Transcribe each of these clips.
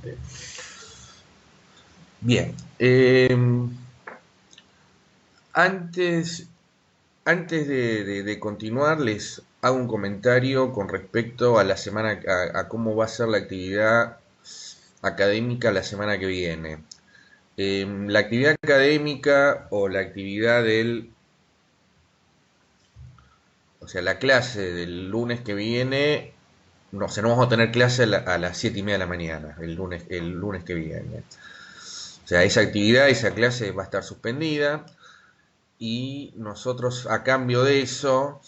exactamente. Bien, antes, antes de continuar, les hago un comentario con respecto a la semana, a cómo va a ser la actividad académica la semana que viene. La actividad académica o la actividad o sea, la clase del lunes que viene, no, o sea, no vamos a tener clase a las 7:30 de la mañana, el lunes que viene. O sea, esa actividad, esa clase va a estar suspendida y nosotros a cambio de eso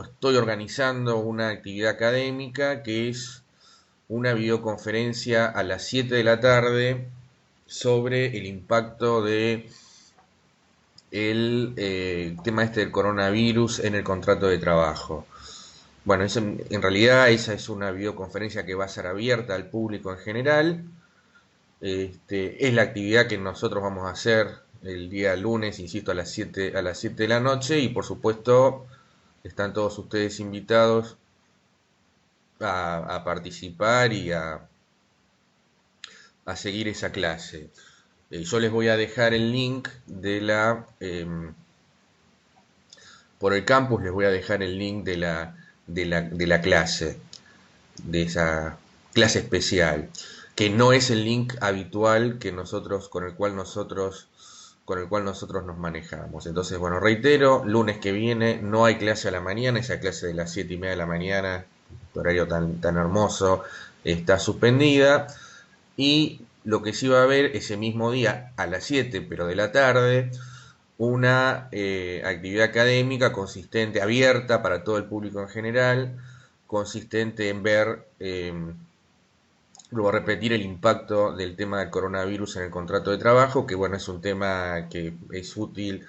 estoy organizando una actividad académica que es una videoconferencia a las 7 de la tarde sobre el impacto de el tema este del coronavirus en el contrato de trabajo. Bueno, en realidad esa es una videoconferencia que va a ser abierta al público en general. Es la actividad que nosotros vamos a hacer el día lunes, insisto, a las 7 de la noche y por supuesto están todos ustedes invitados a participar y a seguir esa clase. Yo les voy a dejar el link por el campus, les voy a dejar el link de la clase, de esa clase especial, que no es el link habitual con el cual nosotros nos manejamos. Entonces, bueno, reitero, lunes que viene no hay clase a la mañana, esa clase de las 7:30 de la mañana, este horario tan hermoso, está suspendida. Y lo que sí va a haber ese mismo día, a las 7, pero de la tarde, una actividad académica consistente, abierta para todo el público en general, consistente en ver, luego repetir el impacto del tema del coronavirus en el contrato de trabajo, que bueno, es un tema que es útil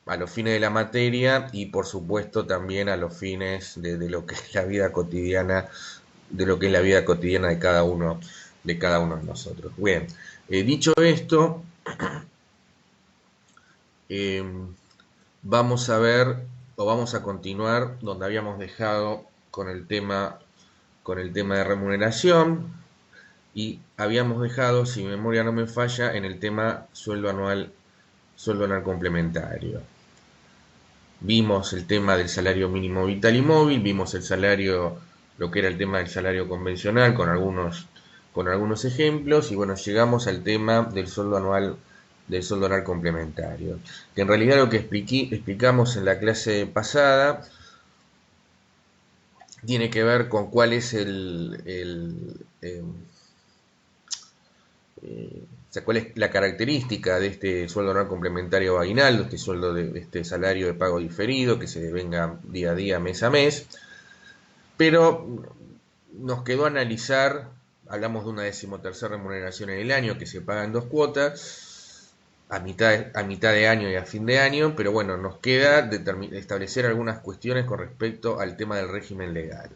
a los fines de la materia y por supuesto también a los fines de lo que es la vida cotidiana, de lo que es la vida cotidiana de cada uno de nosotros. Bien, dicho esto, eh, vamos a ver o vamos a continuar donde habíamos dejado con el tema de remuneración y habíamos dejado, si mi memoria no me falla, en el tema sueldo anual complementario. Vimos el tema del salario mínimo vital y móvil, vimos lo que era el tema del salario convencional con algunos ejemplos y bueno, llegamos al tema del sueldo anual complementario. Que en realidad lo que explicamos en la clase pasada tiene que ver con cuál es o sea, cuál es la característica de este sueldo anual complementario aguinaldo, este salario de pago diferido que se venga día a día, mes a mes. Pero nos quedó analizar, hablamos de una 13ª remuneración en el año que se paga en dos cuotas, a mitad de año y a fin de año, pero bueno, nos queda establecer algunas cuestiones con respecto al tema del régimen legal.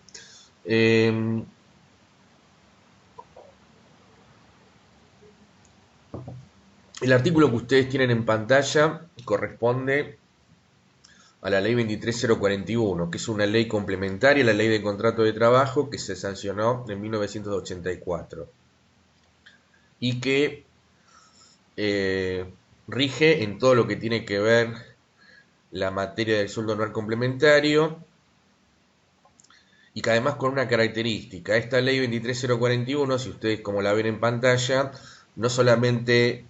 El artículo que ustedes tienen en pantalla corresponde a la ley 23041, que es una ley complementaria a la ley de contrato de trabajo que se sancionó en 1984 y que rige en todo lo que tiene que ver la materia del sueldo anual complementario y que además con una característica. Esta ley 23041, si ustedes como la ven en pantalla, no solamente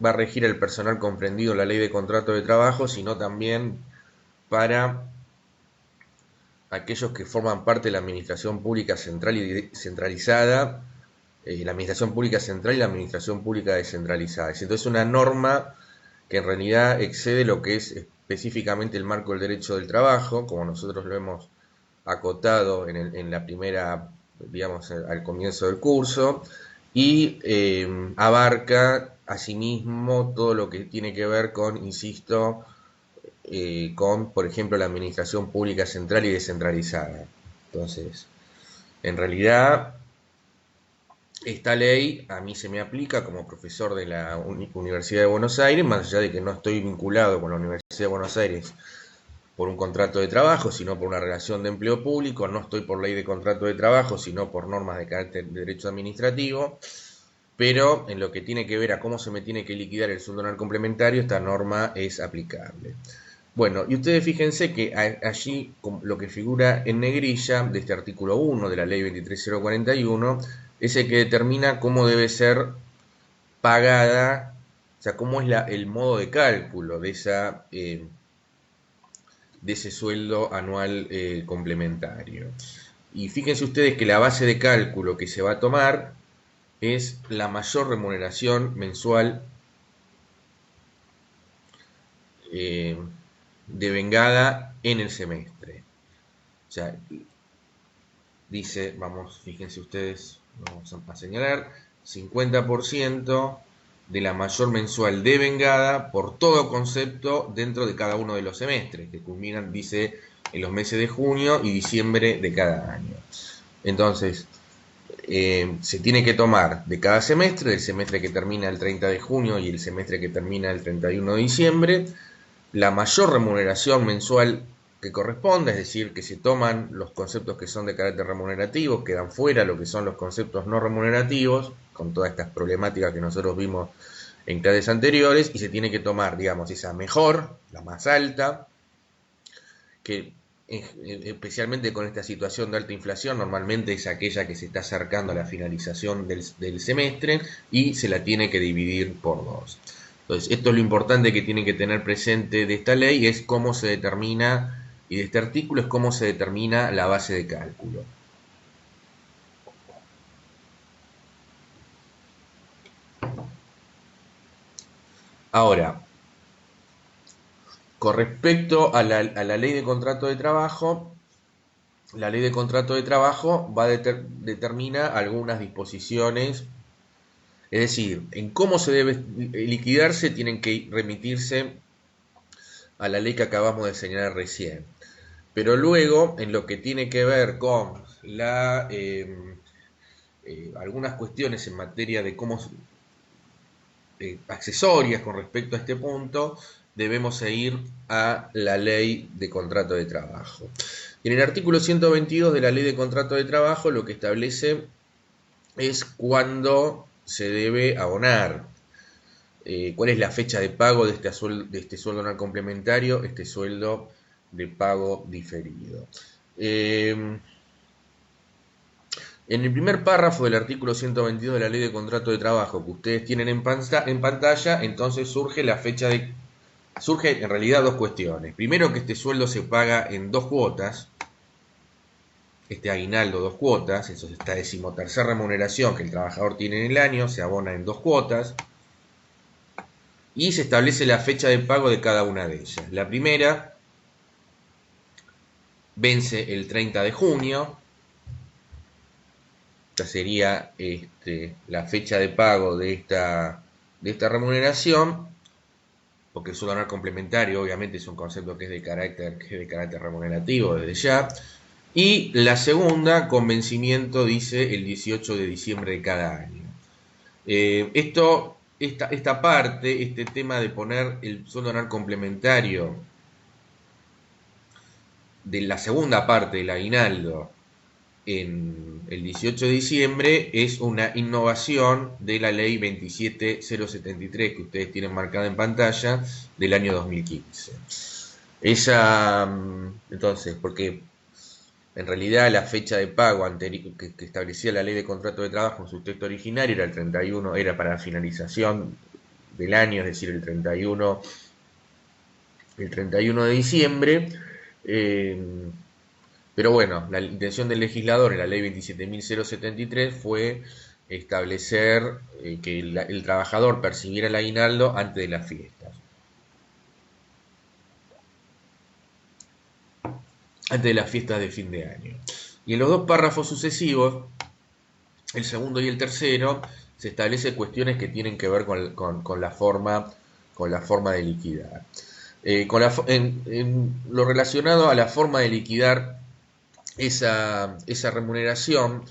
va a regir al personal comprendido en la ley de contrato de trabajo, sino también para aquellos que forman parte de la administración pública central y centralizada, la administración pública central y la administración pública descentralizada. Entonces, una norma que en realidad excede lo que es específicamente el marco del derecho del trabajo, como nosotros lo hemos acotado en la primera, digamos, al comienzo del curso, y abarca asimismo todo lo que tiene que ver con, insisto, con, por ejemplo, la administración pública central y descentralizada. Entonces, en realidad, esta ley a mí se me aplica como profesor de la Universidad de Buenos Aires, más allá de que no estoy vinculado con la Universidad de Buenos Aires por un contrato de trabajo, sino por una relación de empleo público, no estoy por ley de contrato de trabajo, sino por normas de carácter de derecho administrativo, pero en lo que tiene que ver a cómo se me tiene que liquidar el sueldo anual complementario, esta norma es aplicable. Bueno, y ustedes fíjense que allí lo que figura en negrilla de este artículo 1 de la ley 23041 es el que determina cómo debe ser pagada, o sea, cómo es el modo de cálculo de ese sueldo anual complementario. Y fíjense ustedes que la base de cálculo que se va a tomar es la mayor remuneración mensual eh, devengada en el semestre. O sea, dice, vamos, fíjense ustedes, vamos a señalar, 50% de la mayor mensual devengada por todo concepto dentro de cada uno de los semestres, que culminan, dice, en los meses de junio y diciembre de cada año. Entonces, se tiene que tomar de cada semestre, del semestre que termina el 30 de junio y el semestre que termina el 31 de diciembre, la mayor remuneración mensual que corresponda, es decir, que se toman los conceptos que son de carácter remunerativo, quedan fuera lo que son los conceptos no remunerativos, con todas estas problemáticas que nosotros vimos en clases anteriores, y se tiene que tomar, digamos, esa mejor, la más alta, que especialmente con esta situación de alta inflación, normalmente es aquella que se está acercando a la finalización del semestre y se la tiene que dividir por dos. Entonces, esto es lo importante que tienen que tener presente de esta ley, es cómo se determina, y de este artículo es cómo se determina la base de cálculo. Ahora, con respecto a la ley de contrato de trabajo, la ley de contrato de trabajo determina algunas disposiciones, es decir, en cómo se debe liquidarse tienen que remitirse a la ley que acabamos de señalar recién. Pero luego, en lo que tiene que ver con algunas cuestiones en materia de cómo accesorias con respecto a este punto, debemos ir a la ley de contrato de trabajo. En el artículo 122 de la ley de contrato de trabajo lo que establece es cuándo se debe abonar, cuál es la fecha de pago de este sueldo anual complementario, este sueldo de pago diferido. En el primer párrafo del artículo 122 de la Ley de Contrato de Trabajo que ustedes tienen en pantalla, entonces surge en realidad dos cuestiones. Primero, que este sueldo se paga en dos cuotas, este aguinaldo dos cuotas, eso es esta decimotercera remuneración que el trabajador tiene en el año, se abona en dos cuotas, y se establece la fecha de pago de cada una de ellas. La primera vence el 30 de junio, esta sería la fecha de pago de esta remuneración, porque el sueldo anual complementario obviamente es un concepto que es de carácter remunerativo desde ya, y la segunda con vencimiento dice el 18 de diciembre de cada año. Esta parte, este tema de poner el sueldo anual complementario de la segunda parte del aguinaldo en el 18 de diciembre es una innovación de la ley 27073 que ustedes tienen marcada en pantalla del año 2015. Entonces, porque en realidad la fecha de pago que establecía la ley de contrato de trabajo en su texto originario era el 31, era para la finalización del año, es decir, el 31 de diciembre. Pero bueno, la intención del legislador en la ley 27.073 fue establecer que el trabajador percibiera el aguinaldo antes de las fiestas. Antes de las fiestas de fin de año. Y en los dos párrafos sucesivos, el segundo y el tercero, se establecen cuestiones que tienen que ver con la forma de liquidar. En lo relacionado a la forma de liquidar esa remuneración,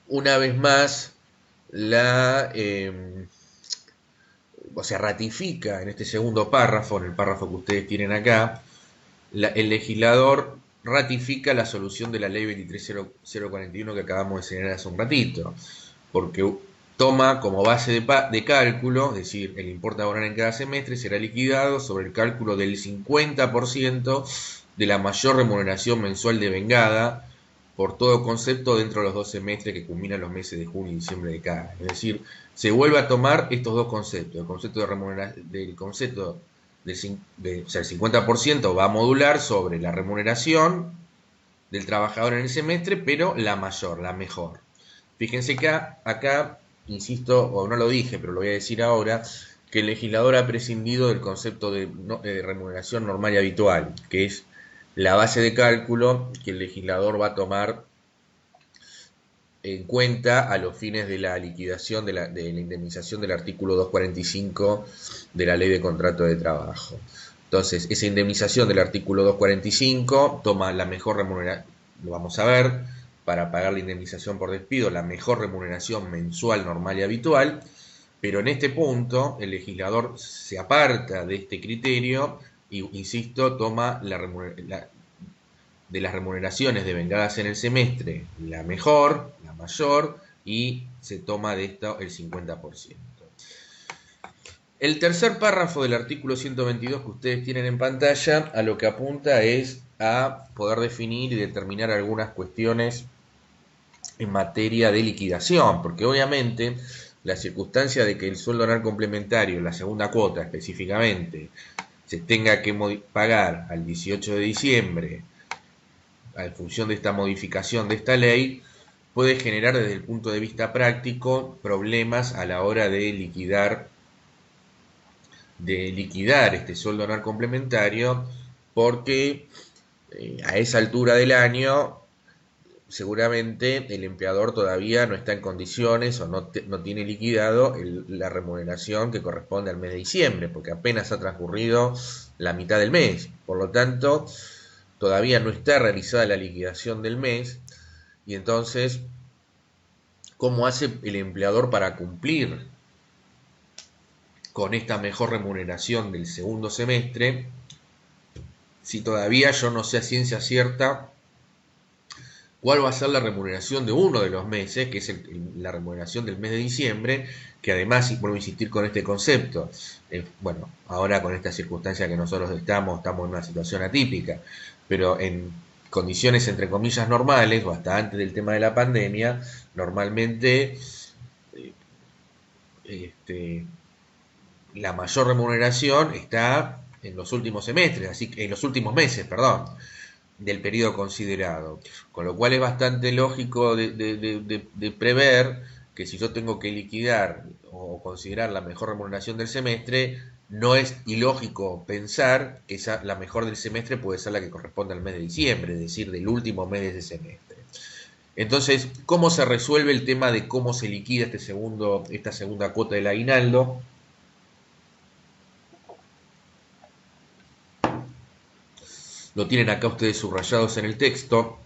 una vez más, o sea, ratifica en este segundo párrafo, en el párrafo que ustedes tienen acá, el legislador ratifica la solución de la ley 23.041 que acabamos de señalar hace un ratito, porque toma como base de cálculo, es decir, el importe a abonar en cada semestre será liquidado sobre el cálculo del 50% de la mayor remuneración mensual devengada por todo concepto dentro de los 12 semestres que culminan los meses de junio y diciembre de cada año. Es decir, se vuelve a tomar estos dos conceptos, el concepto de remuneración, del concepto o sea, el 50% va a modular sobre la remuneración del trabajador en el semestre, pero la mayor, la mejor. Fíjense que acá, insisto, o no lo dije, pero lo voy a decir ahora, que el legislador ha prescindido del concepto de remuneración normal y habitual, que es la base de cálculo que el legislador va a tomar en cuenta a los fines de la liquidación de la indemnización del artículo 245 de la Ley de Contrato de Trabajo. Entonces, esa indemnización del artículo 245 toma la mejor remuneración, lo vamos a ver, para pagar la indemnización por despido, la mejor remuneración mensual, normal y habitual, pero en este punto el legislador se aparta de este criterio y, insisto, toma de las remuneraciones devengadas en el semestre la mejor, la mayor, y se toma de esto el 50%. El tercer párrafo del artículo 122 que ustedes tienen en pantalla a lo que apunta es a poder definir y determinar algunas cuestiones en materia de liquidación, porque obviamente la circunstancia de que el sueldo anual complementario, la segunda cuota específicamente, se tenga que pagar al 18 de diciembre en función de esta modificación de esta ley, puede generar desde el punto de vista práctico problemas a la hora de liquidar este sueldo anual complementario, porque a esa altura del año seguramente el empleador todavía no está en condiciones o no tiene liquidado la remuneración que corresponde al mes de diciembre, porque apenas ha transcurrido la mitad del mes. Por lo tanto, todavía no está realizada la liquidación del mes y entonces, ¿cómo hace el empleador para cumplir con esta mejor remuneración del segundo semestre si todavía yo no sé a ciencia cierta cuál va a ser la remuneración de uno de los meses, que es la remuneración del mes de diciembre, que además, y vuelvo a insistir con este concepto, bueno, ahora con esta circunstancia que nosotros estamos en una situación atípica, pero en condiciones entre comillas normales, o hasta antes del tema de la pandemia, normalmente la mayor remuneración está en los últimos semestres, así que en los últimos meses, perdón, del periodo considerado. Con lo cual es bastante lógico de prever que si yo tengo que liquidar o considerar la mejor remuneración del semestre, no es ilógico pensar que la mejor del semestre puede ser la que corresponde al mes de diciembre, es decir, del último mes de ese semestre. Entonces, ¿cómo se resuelve el tema de cómo se liquida esta segunda cuota del aguinaldo? Lo tienen acá ustedes subrayados en el texto.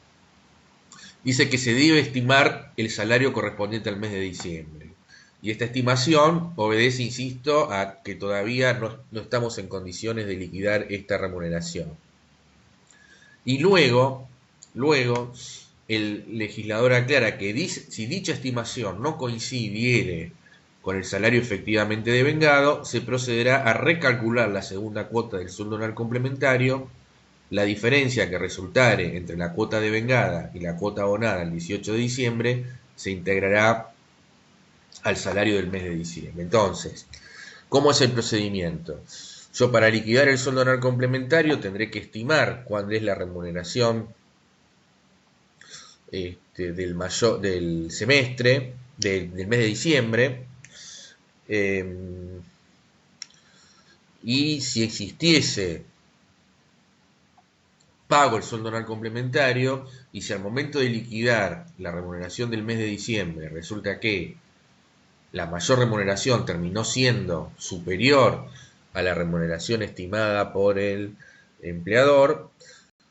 Dice que se debe estimar el salario correspondiente al mes de diciembre. Y esta estimación obedece, insisto, a que todavía no estamos en condiciones de liquidar esta remuneración. Y luego el legislador aclara que si dicha estimación no coincidiere con el salario efectivamente devengado, se procederá a recalcular la segunda cuota del sueldo anual complementario. La diferencia que resultare entre la cuota devengada y la cuota abonada el 18 de diciembre se integrará al salario del mes de diciembre. Entonces, ¿cómo es el procedimiento? Yo para liquidar el sueldo anual complementario tendré que estimar cuál es la remuneración del semestre, del mes de diciembre, y si existiese pago el sueldo anual complementario, y si al momento de liquidar la remuneración del mes de diciembre resulta que la mayor remuneración terminó siendo superior a la remuneración estimada por el empleador,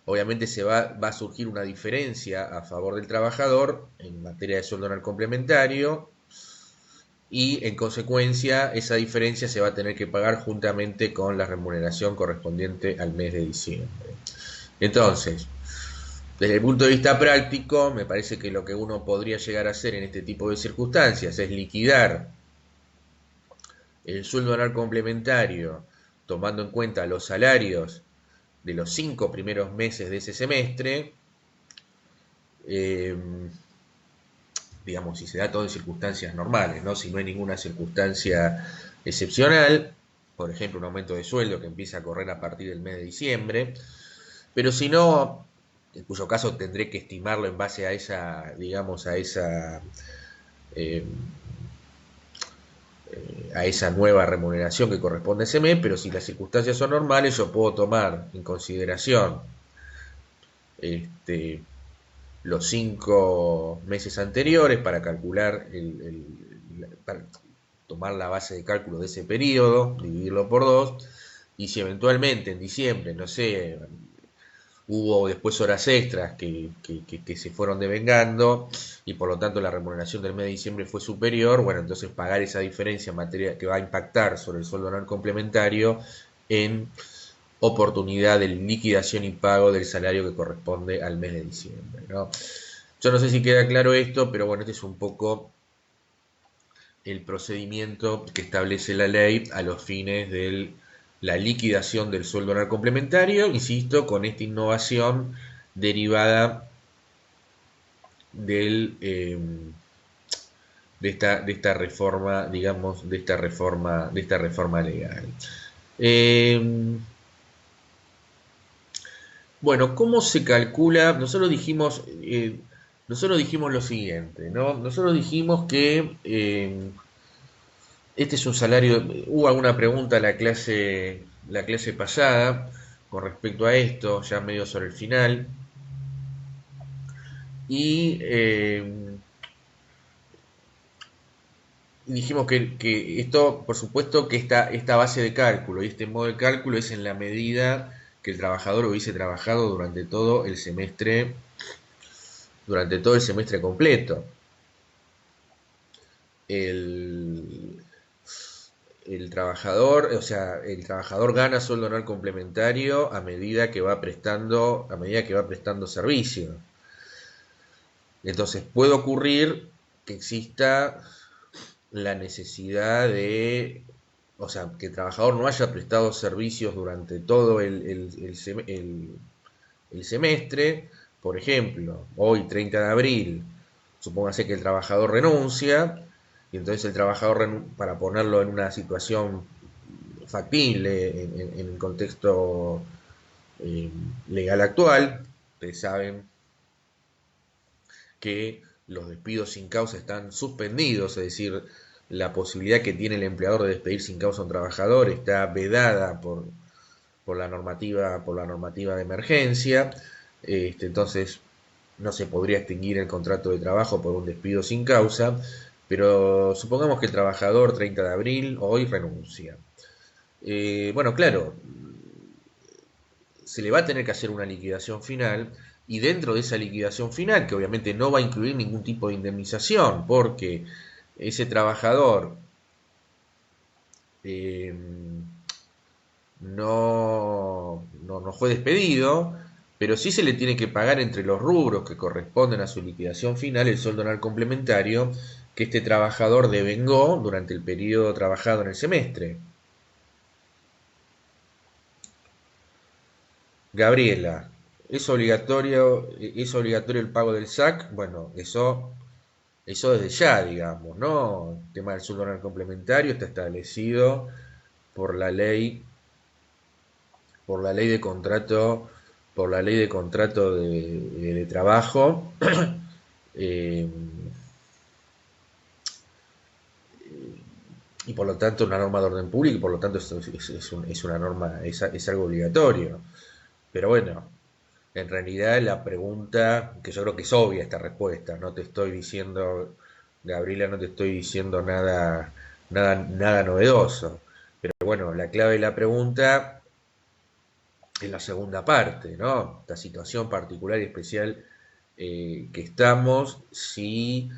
obviamente va a surgir una diferencia a favor del trabajador en materia de sueldo anual complementario, y en consecuencia esa diferencia se va a tener que pagar juntamente con la remuneración correspondiente al mes de diciembre. Entonces, desde el punto de vista práctico, me parece que lo que uno podría llegar a hacer en este tipo de circunstancias es liquidar el sueldo anual complementario tomando en cuenta los salarios de los 5 primeros meses de ese semestre, eh, digamos, si se da todo en circunstancias normales, ¿no? Si no hay ninguna circunstancia excepcional, por ejemplo, un aumento de sueldo que empieza a correr a partir del mes de diciembre, pero si no, en cuyo caso tendré que estimarlo en base a esa, digamos, eh, a esa nueva remuneración que corresponde a ese mes, pero si las circunstancias son normales, yo puedo tomar en consideración este, los 5 meses anteriores para calcular para tomar la base de cálculo de ese periodo, dividirlo por 2, y si eventualmente en diciembre, no sé, hubo después horas extras que se fueron devengando y por lo tanto la remuneración del mes de diciembre fue superior, bueno, entonces pagar esa diferencia en materia que va a impactar sobre el sueldo anual complementario en oportunidad de liquidación y pago del salario que corresponde al mes de diciembre, ¿no? Yo no sé si queda claro esto, pero bueno, este es un poco el procedimiento que establece la ley a los fines de la liquidación del sueldo anual complementario, insisto, con esta innovación derivada del, de esta reforma, digamos, de esta reforma legal. Eh, bueno, ¿cómo se calcula? Nosotros dijimos lo siguiente, ¿no? Nosotros dijimos que este es un salario. Hubo alguna pregunta la clase pasada con respecto a esto, ya medio sobre el final. Y dijimos que esto, por supuesto, que esta base de cálculo y este modo de cálculo es en la medida que el trabajador hubiese trabajado durante todo el semestre completo. El, el trabajador, o sea, el trabajador gana sueldo anual complementario a medida que va prestando servicio. Entonces puede ocurrir que exista la necesidad de, o sea, que el trabajador no haya prestado servicios durante todo el semestre. Por ejemplo, hoy 30 de abril, supóngase que el trabajador renuncia, y entonces el trabajador, para ponerlo en una situación factible en el contexto eh, legal actual, ustedes saben que los despidos sin causa están suspendidos, es decir, la posibilidad que tiene el empleador de despedir sin causa a un trabajador está vedada por la normativa de emergencia. Entonces no se podría extinguir el contrato de trabajo por un despido sin causa, pero supongamos que el trabajador 30 de abril hoy renuncia. Bueno, claro, se le va a tener que hacer una liquidación final y dentro de esa liquidación final, que obviamente no va a incluir ningún tipo de indemnización, porque ese trabajador eh, no fue despedido, pero sí se le tiene que pagar entre los rubros que corresponden a su liquidación final el sueldo anual complementario que este trabajador devengó durante el periodo trabajado en el semestre. Gabriela, es obligatorio el pago del SAC? Bueno, eso desde ya, digamos, ¿no? El tema del sueldo anual complementario está establecido por la ley, por la ley de contrato, por la ley de contrato de trabajo. eh, y por lo tanto una norma de orden público y por lo tanto es una norma, es algo obligatorio. Pero bueno, en realidad la pregunta, que yo creo que es obvia esta respuesta, no te estoy diciendo, Gabriela, no te estoy diciendo nada novedoso. Pero bueno, la clave de la pregunta es la segunda parte, ¿no? Esta situación particular y especial que estamos, si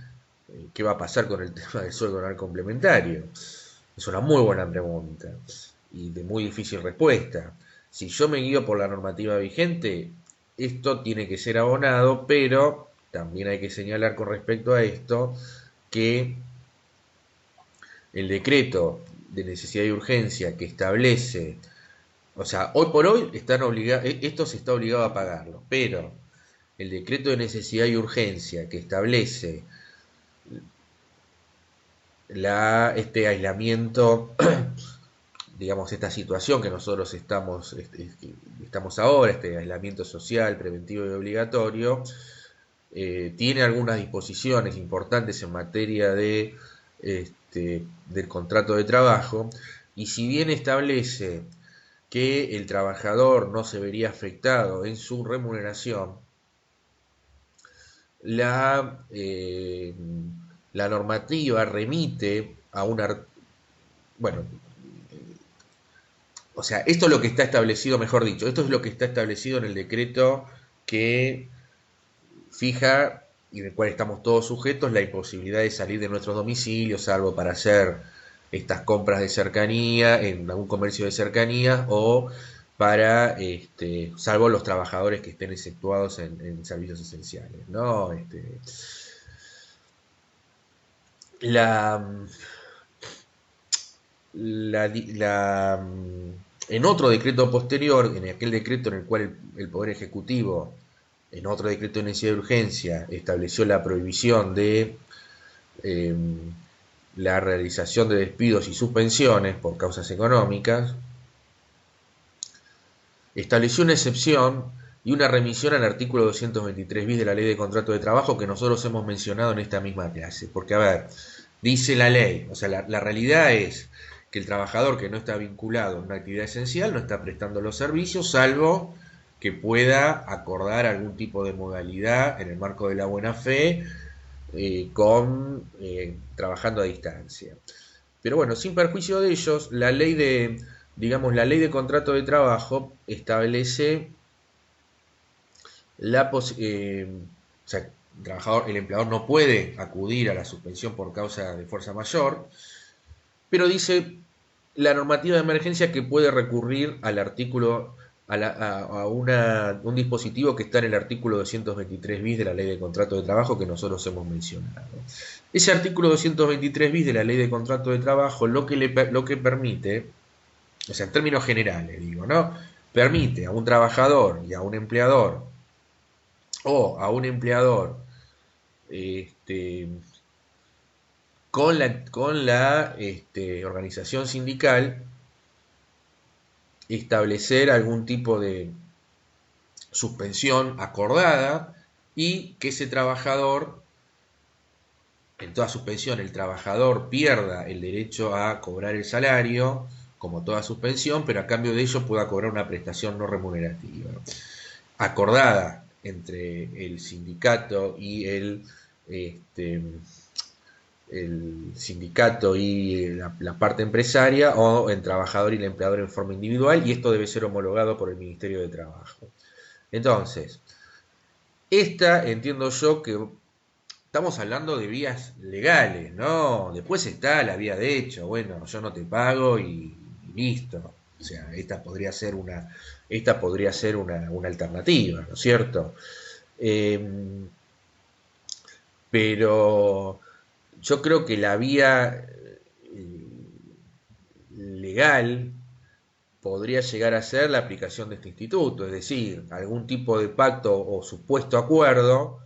¿Qué va a pasar con el tema del sueldo anual complementario? Es una muy buena pregunta y de muy difícil respuesta. Si yo me guío por la normativa vigente, esto tiene que ser abonado, pero también hay que señalar con respecto a esto que el decreto de necesidad y urgencia que establece, o sea, hoy por hoy esto se está obligado a pagarlo, pero el decreto de necesidad y urgencia que establece este aislamiento, digamos, esta situación que nosotros estamos ahora, este aislamiento social, preventivo y obligatorio, tiene algunas disposiciones importantes en materia del contrato de trabajo, y si bien establece que el trabajador no se vería afectado en su remuneración, la, eh, la normativa remite a una... Bueno, o sea, esto es lo que está establecido, mejor dicho, esto es lo que está establecido en el decreto que fija y del cual estamos todos sujetos la imposibilidad de salir de nuestros domicilios, salvo para hacer estas compras de cercanía en algún comercio de cercanía o para, salvo los trabajadores que estén exceptuados en servicios esenciales, ¿no? La, la, en otro decreto posterior, en aquel decreto en el cual el Poder Ejecutivo, en otro decreto de necesidad de urgencia, estableció la prohibición de eh, la realización de despidos y suspensiones por causas económicas, estableció una excepción y una remisión al artículo 223 bis de la Ley de Contrato de Trabajo que nosotros hemos mencionado en esta misma clase. Porque, a ver, dice la ley, o sea, la realidad es que el trabajador que no está vinculado a una actividad esencial no está prestando los servicios, salvo que pueda acordar algún tipo de modalidad en el marco de la buena fe trabajando a distancia. Pero bueno, sin perjuicio de ellos, digamos, la ley de contrato de trabajo establece o sea, el empleador no puede acudir a la suspensión por causa de fuerza mayor, pero dice la normativa de emergencia que puede recurrir al artículo, un dispositivo que está en el artículo 223 bis de la Ley de Contrato de Trabajo que nosotros hemos mencionado. Ese artículo 223 bis de la Ley de Contrato de Trabajo lo que permite, o sea, en términos generales digo, ¿no? Permite a un trabajador y a un empleador, o a un empleador, este, con la organización sindical, establecer algún tipo de suspensión acordada y que ese trabajador, en toda suspensión, el trabajador pierda el derecho a cobrar el salario, como toda suspensión, pero a cambio de ello pueda cobrar una prestación no remunerativa, acordada entre el sindicato y el sindicato y la parte empresaria, o el trabajador y el empleador en forma individual, y esto debe ser homologado por el Ministerio de Trabajo. Entonces, entiendo yo que estamos hablando de vías legales, ¿no? Después está la vía de hecho, bueno, yo no te pago y listo. O sea, esta podría ser una alternativa, ¿no es cierto? Eh, pero yo creo que la vía legal podría llegar a ser la aplicación de este instituto, es decir, algún tipo de pacto o supuesto acuerdo.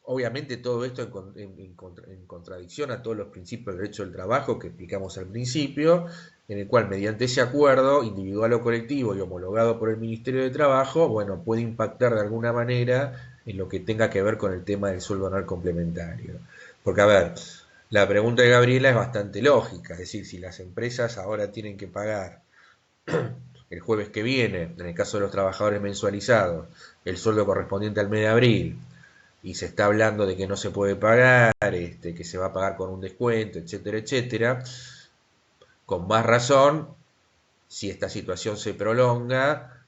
Obviamente todo esto en contradicción a todos los principios del derecho del trabajo que explicamos al principio, en el cual mediante ese acuerdo, individual o colectivo y homologado por el Ministerio de Trabajo, bueno, puede impactar de alguna manera en lo que tenga que ver con el tema del sueldo anual complementario. Porque, a ver, la pregunta de Gabriela es bastante lógica, es decir, si las empresas ahora tienen que pagar el jueves que viene, en el caso de los trabajadores mensualizados, el sueldo correspondiente al mes de abril, y se está hablando de que no se puede pagar, que se va a pagar con un descuento, etcétera, etcétera, con más razón, si esta situación se prolonga,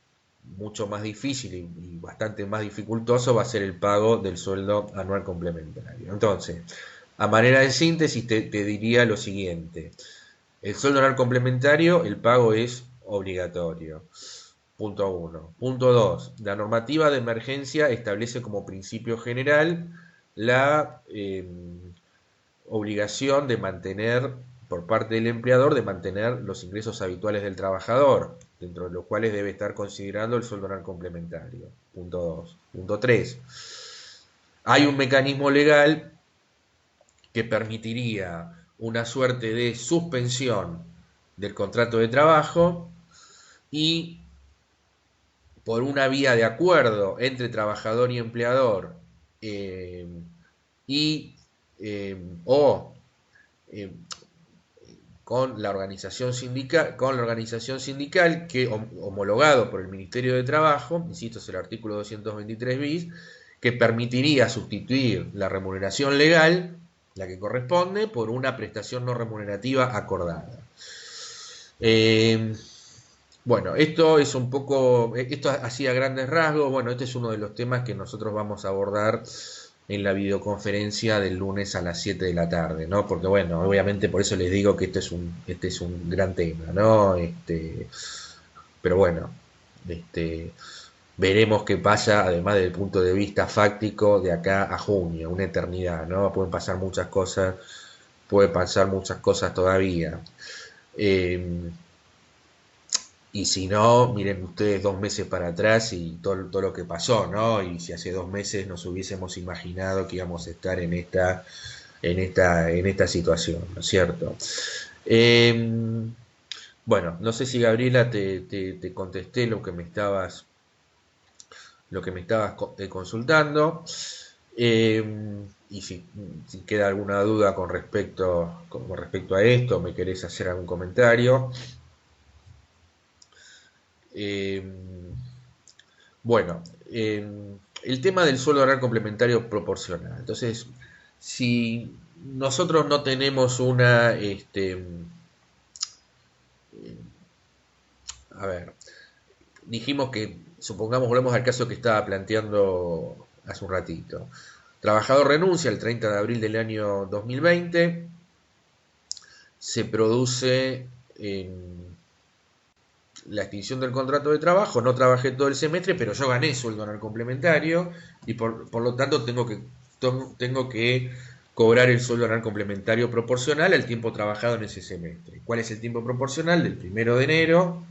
mucho más difícil y bastante más dificultoso va a ser el pago del sueldo anual complementario. Entonces, a manera de síntesis te diría lo siguiente. El sueldo anual complementario, el pago es obligatorio. Punto 1. Punto 2. La normativa de emergencia establece como principio general la obligación de mantener, por parte del empleador, de mantener los ingresos habituales del trabajador, dentro de los cuales debe estar considerando el sueldo anual complementario. Punto 2. Punto 3. Hay un mecanismo legal que permitiría una suerte de suspensión del contrato de trabajo y por una vía de acuerdo entre trabajador y empleador y o eh, con la organización sindical que homologado por el Ministerio de Trabajo, insisto, es el artículo 223 bis, que permitiría sustituir la remuneración legal, la que corresponde, por una prestación no remunerativa acordada. Bueno, esto es un poco, esto así a grandes rasgos, bueno, este es uno de los temas que nosotros vamos a abordar en la videoconferencia del lunes a las 7 de la tarde, ¿no? Porque bueno, obviamente por eso les digo que este es un gran tema, ¿no? Pero bueno, veremos qué pasa, además desde el punto de vista fáctico, de acá a junio, una eternidad, ¿no? Puede pasar muchas cosas todavía. Y si no, miren ustedes 2 meses para atrás y todo lo que pasó, ¿no? Y si hace 2 meses nos hubiésemos imaginado que íbamos a estar en esta situación, ¿no es cierto? Bueno, no sé si Gabriela te contesté lo que me estabas consultando. Y si queda alguna duda con respecto a esto, me querés hacer algún comentario. Eh, bueno, el tema del sueldo anual complementario proporcional. Entonces, si nosotros no tenemos a ver, dijimos que, supongamos, volvemos al caso que estaba planteando hace un ratito. Trabajador renuncia el 30 de abril del año 2020, se produce la extinción del contrato de trabajo, no trabajé todo el semestre, pero yo gané sueldo anual complementario y por lo tanto tengo que cobrar el sueldo anual complementario proporcional al tiempo trabajado en ese semestre. ¿Cuál es el tiempo proporcional? Del 1 de enero,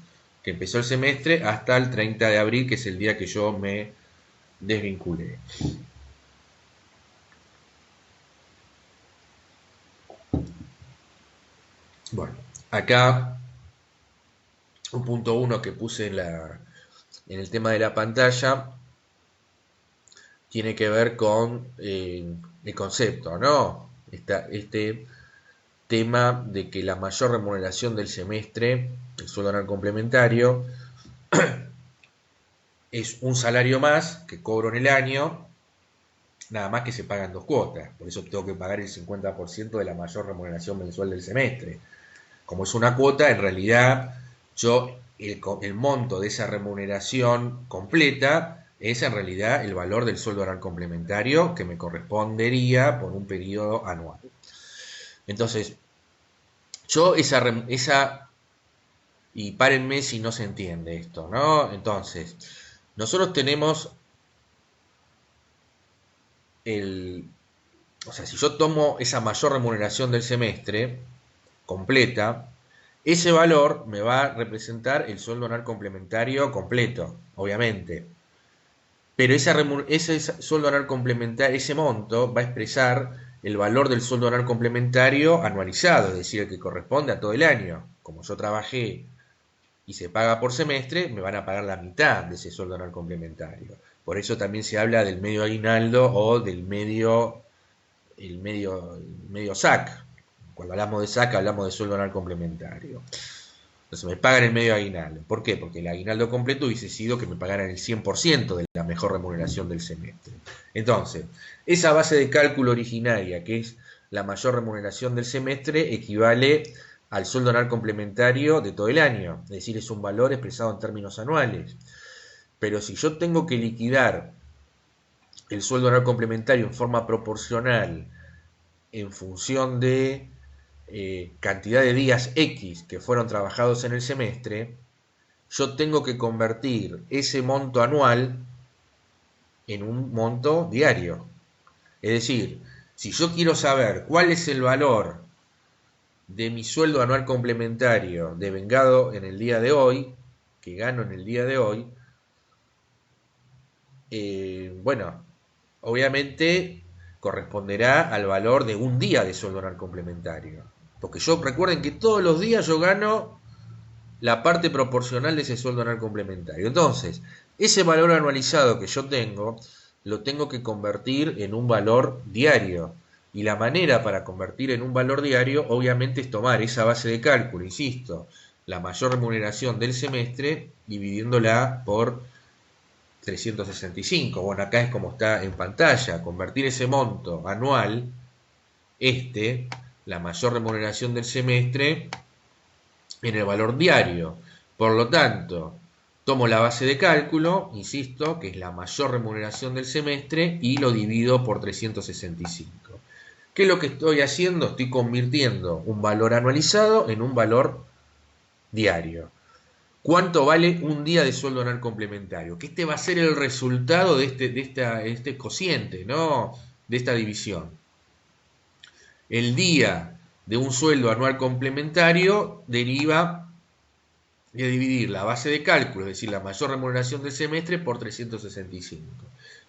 que empezó el semestre, hasta el 30 de abril, que es el día que yo me desvinculé. Bueno, acá un punto 1 que puse en el tema de la pantalla tiene que ver con el concepto, ¿no? Este tema de que la mayor remuneración del semestre, el sueldo anual complementario, es un salario más que cobro en el año, nada más que se pagan 2 cuotas, por eso tengo que pagar el 50% de la mayor remuneración mensual del semestre. Como es una cuota, en realidad el monto de esa remuneración completa es en realidad el valor del sueldo anual complementario que me correspondería por un periodo anual. Entonces, yo y párenme si no se entiende esto, ¿no? Entonces, nosotros tenemos o sea, si yo tomo esa mayor remuneración del semestre completa, ese valor me va a representar el sueldo anual complementario completo, obviamente. Pero ese sueldo anual complementario, ese monto, va a expresar el valor del sueldo anual complementario anualizado, es decir, el que corresponde a todo el año. Como yo trabajé y se paga por semestre, me van a pagar la mitad de ese sueldo anual complementario. Por eso también se habla del medio aguinaldo o del medio SAC. Cuando hablamos de SAC hablamos de sueldo anual complementario. Entonces me pagan el medio aguinaldo. ¿Por qué? Porque el aguinaldo completo hubiese sido que me pagaran el 100% de la mejor remuneración del semestre. Entonces, esa base de cálculo originaria, que es la mayor remuneración del semestre, equivale al sueldo anual complementario de todo el año. Es decir, es un valor expresado en términos anuales. Pero si yo tengo que liquidar el sueldo anual complementario en forma proporcional en función de cantidad de días X que fueron trabajados en el semestre, yo tengo que convertir ese monto anual en un monto diario. Es decir, si yo quiero saber cuál es el valor de mi sueldo anual complementario devengado en el día de hoy, que gano en el día de hoy, bueno, obviamente corresponderá al valor de un día de sueldo anual complementario. Porque yo recuerden que todos los días yo gano la parte proporcional de ese sueldo anual complementario. Entonces, ese valor anualizado que yo tengo, lo tengo que convertir en un valor diario. Y la manera para convertir en un valor diario, obviamente, es tomar esa base de cálculo, insisto, la mayor remuneración del semestre, dividiéndola por 365. Bueno, acá es como está en pantalla, convertir ese monto anual, la mayor remuneración del semestre, en el valor diario. Por lo tanto, tomo la base de cálculo, insisto, que es la mayor remuneración del semestre, y lo divido por 365. ¿Qué es lo que estoy haciendo? Estoy convirtiendo un valor anualizado en un valor diario. ¿Cuánto vale un día de sueldo anual complementario? Que este va a ser el resultado de este cociente, ¿no? De esta división. El día de un sueldo anual complementario deriva de dividir la base de cálculo, es decir, la mayor remuneración del semestre, por 365.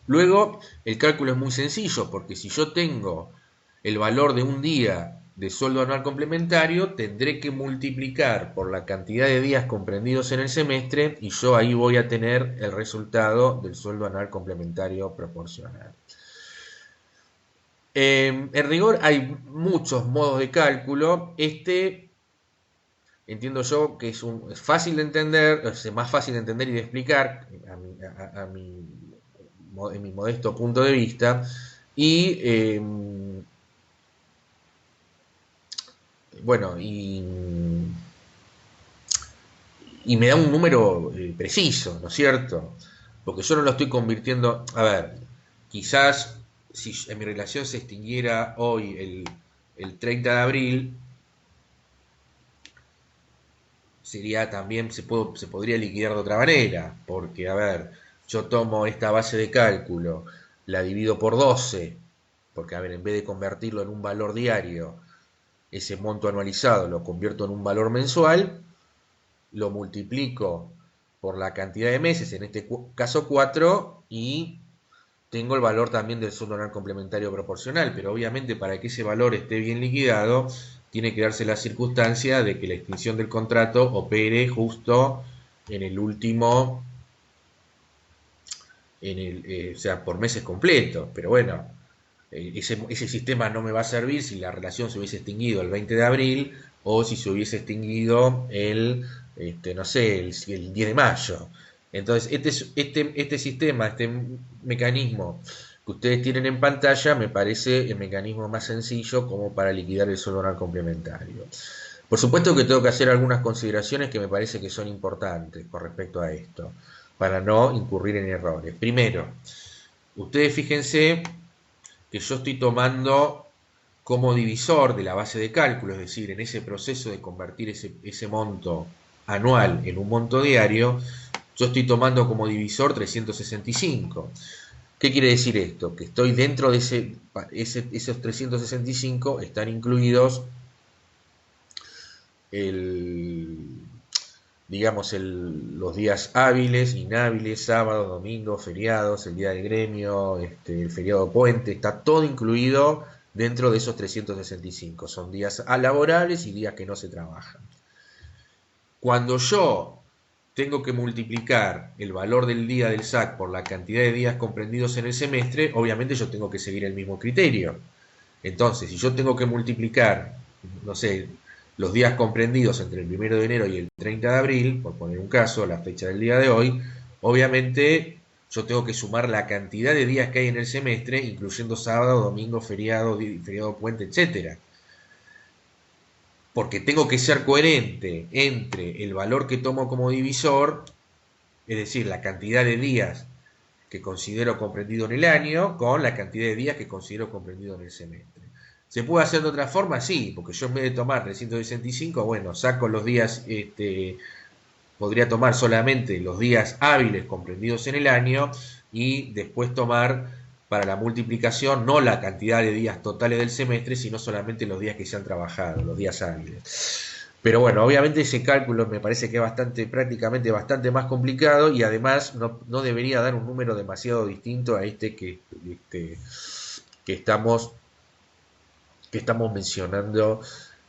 Luego, el cálculo es muy sencillo, porque si yo tengo el valor de un día de sueldo anual complementario, tendré que multiplicar por la cantidad de días comprendidos en el semestre, y yo ahí voy a tener el resultado del sueldo anual complementario proporcional. En rigor hay muchos modos de cálculo. Entiendo yo que es fácil de entender, es más fácil de entender y de explicar en mi modesto punto de vista. Bueno, y me da un número preciso, ¿no es cierto? Porque yo no lo estoy convirtiendo, a ver, quizás si en mi relación se extinguiera hoy el 30 de abril, sería también, se podría liquidar de otra manera, porque, a ver, yo tomo esta base de cálculo, la divido por 12, porque, a ver, en vez de convertirlo en un valor diario, ese monto anualizado lo convierto en un valor mensual, lo multiplico por la cantidad de meses, en este caso 4, y tengo el valor también del sueldo anual complementario proporcional, pero obviamente para que ese valor esté bien liquidado, tiene que darse la circunstancia de que la extinción del contrato opere justo en el último, o sea, por meses completos. Pero bueno, ese sistema no me va a servir si la relación se hubiese extinguido el 20 de abril o si se hubiese extinguido no sé, el 10 de mayo. Entonces, este sistema, este mecanismo que ustedes tienen en pantalla, me parece el mecanismo más sencillo como para liquidar el sueldo anual complementario. Por supuesto que tengo que hacer algunas consideraciones que me parece que son importantes con respecto a esto, para no incurrir en errores. Primero, ustedes fíjense que yo estoy tomando como divisor de la base de cálculo, es decir, en ese proceso de convertir ese monto anual en un monto diario, yo estoy tomando como divisor 365. ¿Qué quiere decir esto? Que estoy dentro de esos 365, están incluidos digamos, los días hábiles, inhábiles, sábados, domingos, feriados, el día del gremio, el feriado puente, está todo incluido dentro de esos 365. Son días laborables y días que no se trabajan. Cuando yo tengo que multiplicar el valor del día del SAC por la cantidad de días comprendidos en el semestre, obviamente yo tengo que seguir el mismo criterio. Entonces, si yo tengo que multiplicar, no sé, los días comprendidos entre el 1 de enero y el 30 de abril, por poner un caso, la fecha del día de hoy, obviamente yo tengo que sumar la cantidad de días que hay en el semestre, incluyendo sábado, domingo, feriado, puente, etcétera. Porque tengo que ser coherente entre el valor que tomo como divisor es decir, la cantidad de días que considero comprendido en el año con la cantidad de días que considero comprendido en el semestre. ¿Se puede hacer de otra forma? Sí, porque yo en vez de tomar 365, bueno, saco los días, podría tomar solamente los días hábiles comprendidos en el año y después tomar para la multiplicación no la cantidad de días totales del semestre, sino solamente los días que se han trabajado, los días hábiles. Pero bueno, obviamente ese cálculo me parece que es prácticamente bastante más complicado y además no debería dar un número demasiado distinto a que estamos, que estamos mencionando,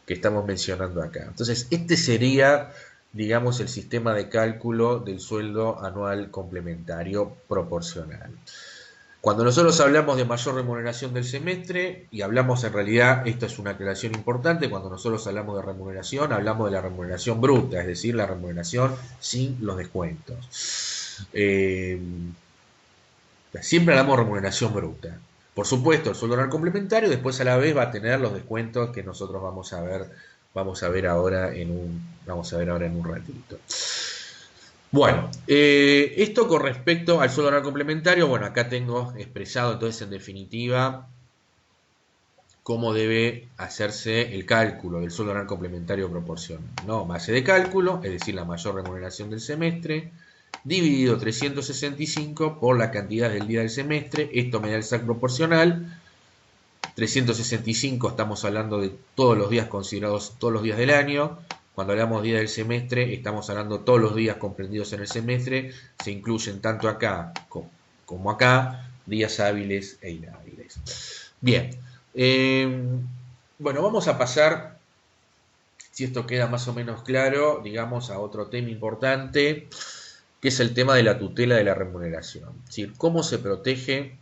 que estamos mencionando acá. Entonces, este sería, digamos, el sistema de cálculo del sueldo anual complementario proporcional. Cuando nosotros hablamos de mayor remuneración del semestre, y hablamos en realidad, esto es una aclaración importante, cuando nosotros hablamos de remuneración, hablamos de la remuneración bruta, es decir, la remuneración sin los descuentos. Siempre hablamos de remuneración bruta. Por supuesto, el sueldo anual complementario después a la vez va a tener los descuentos que nosotros vamos a ver ahora vamos a ver ahora en un ratito. Bueno, esto con respecto al sueldo anual complementario, bueno, acá tengo expresado entonces en definitiva cómo debe hacerse el cálculo del sueldo anual complementario proporcional, ¿no? Base de cálculo, es decir, la mayor remuneración del semestre, dividido 365 por la cantidad del día del semestre, esto me da el SAC proporcional. 365 estamos hablando de todos los días considerados todos los días del año. Cuando hablamos de día del semestre, estamos hablando de todos los días comprendidos en el semestre. Se incluyen tanto acá como acá días hábiles e inhábiles. Bien. Bueno, vamos a pasar, si esto queda más o menos claro, digamos, a otro tema importante, que es el tema de la tutela de la remuneración. Es decir, cómo se protege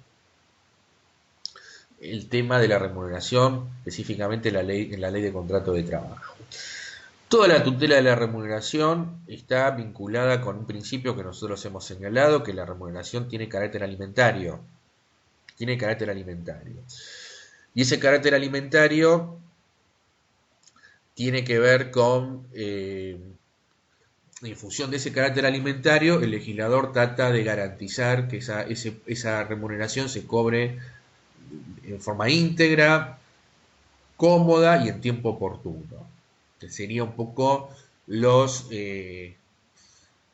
el tema de la remuneración, específicamente en la ley de contrato de trabajo. Toda la tutela de la remuneración está vinculada con un principio que nosotros hemos señalado, que la remuneración tiene carácter alimentario. Tiene carácter alimentario. Y ese carácter alimentario tiene que ver con, en función de ese carácter alimentario, el legislador trata de garantizar que esa remuneración se cobre en forma íntegra, cómoda y en tiempo oportuno. Que sería un poco los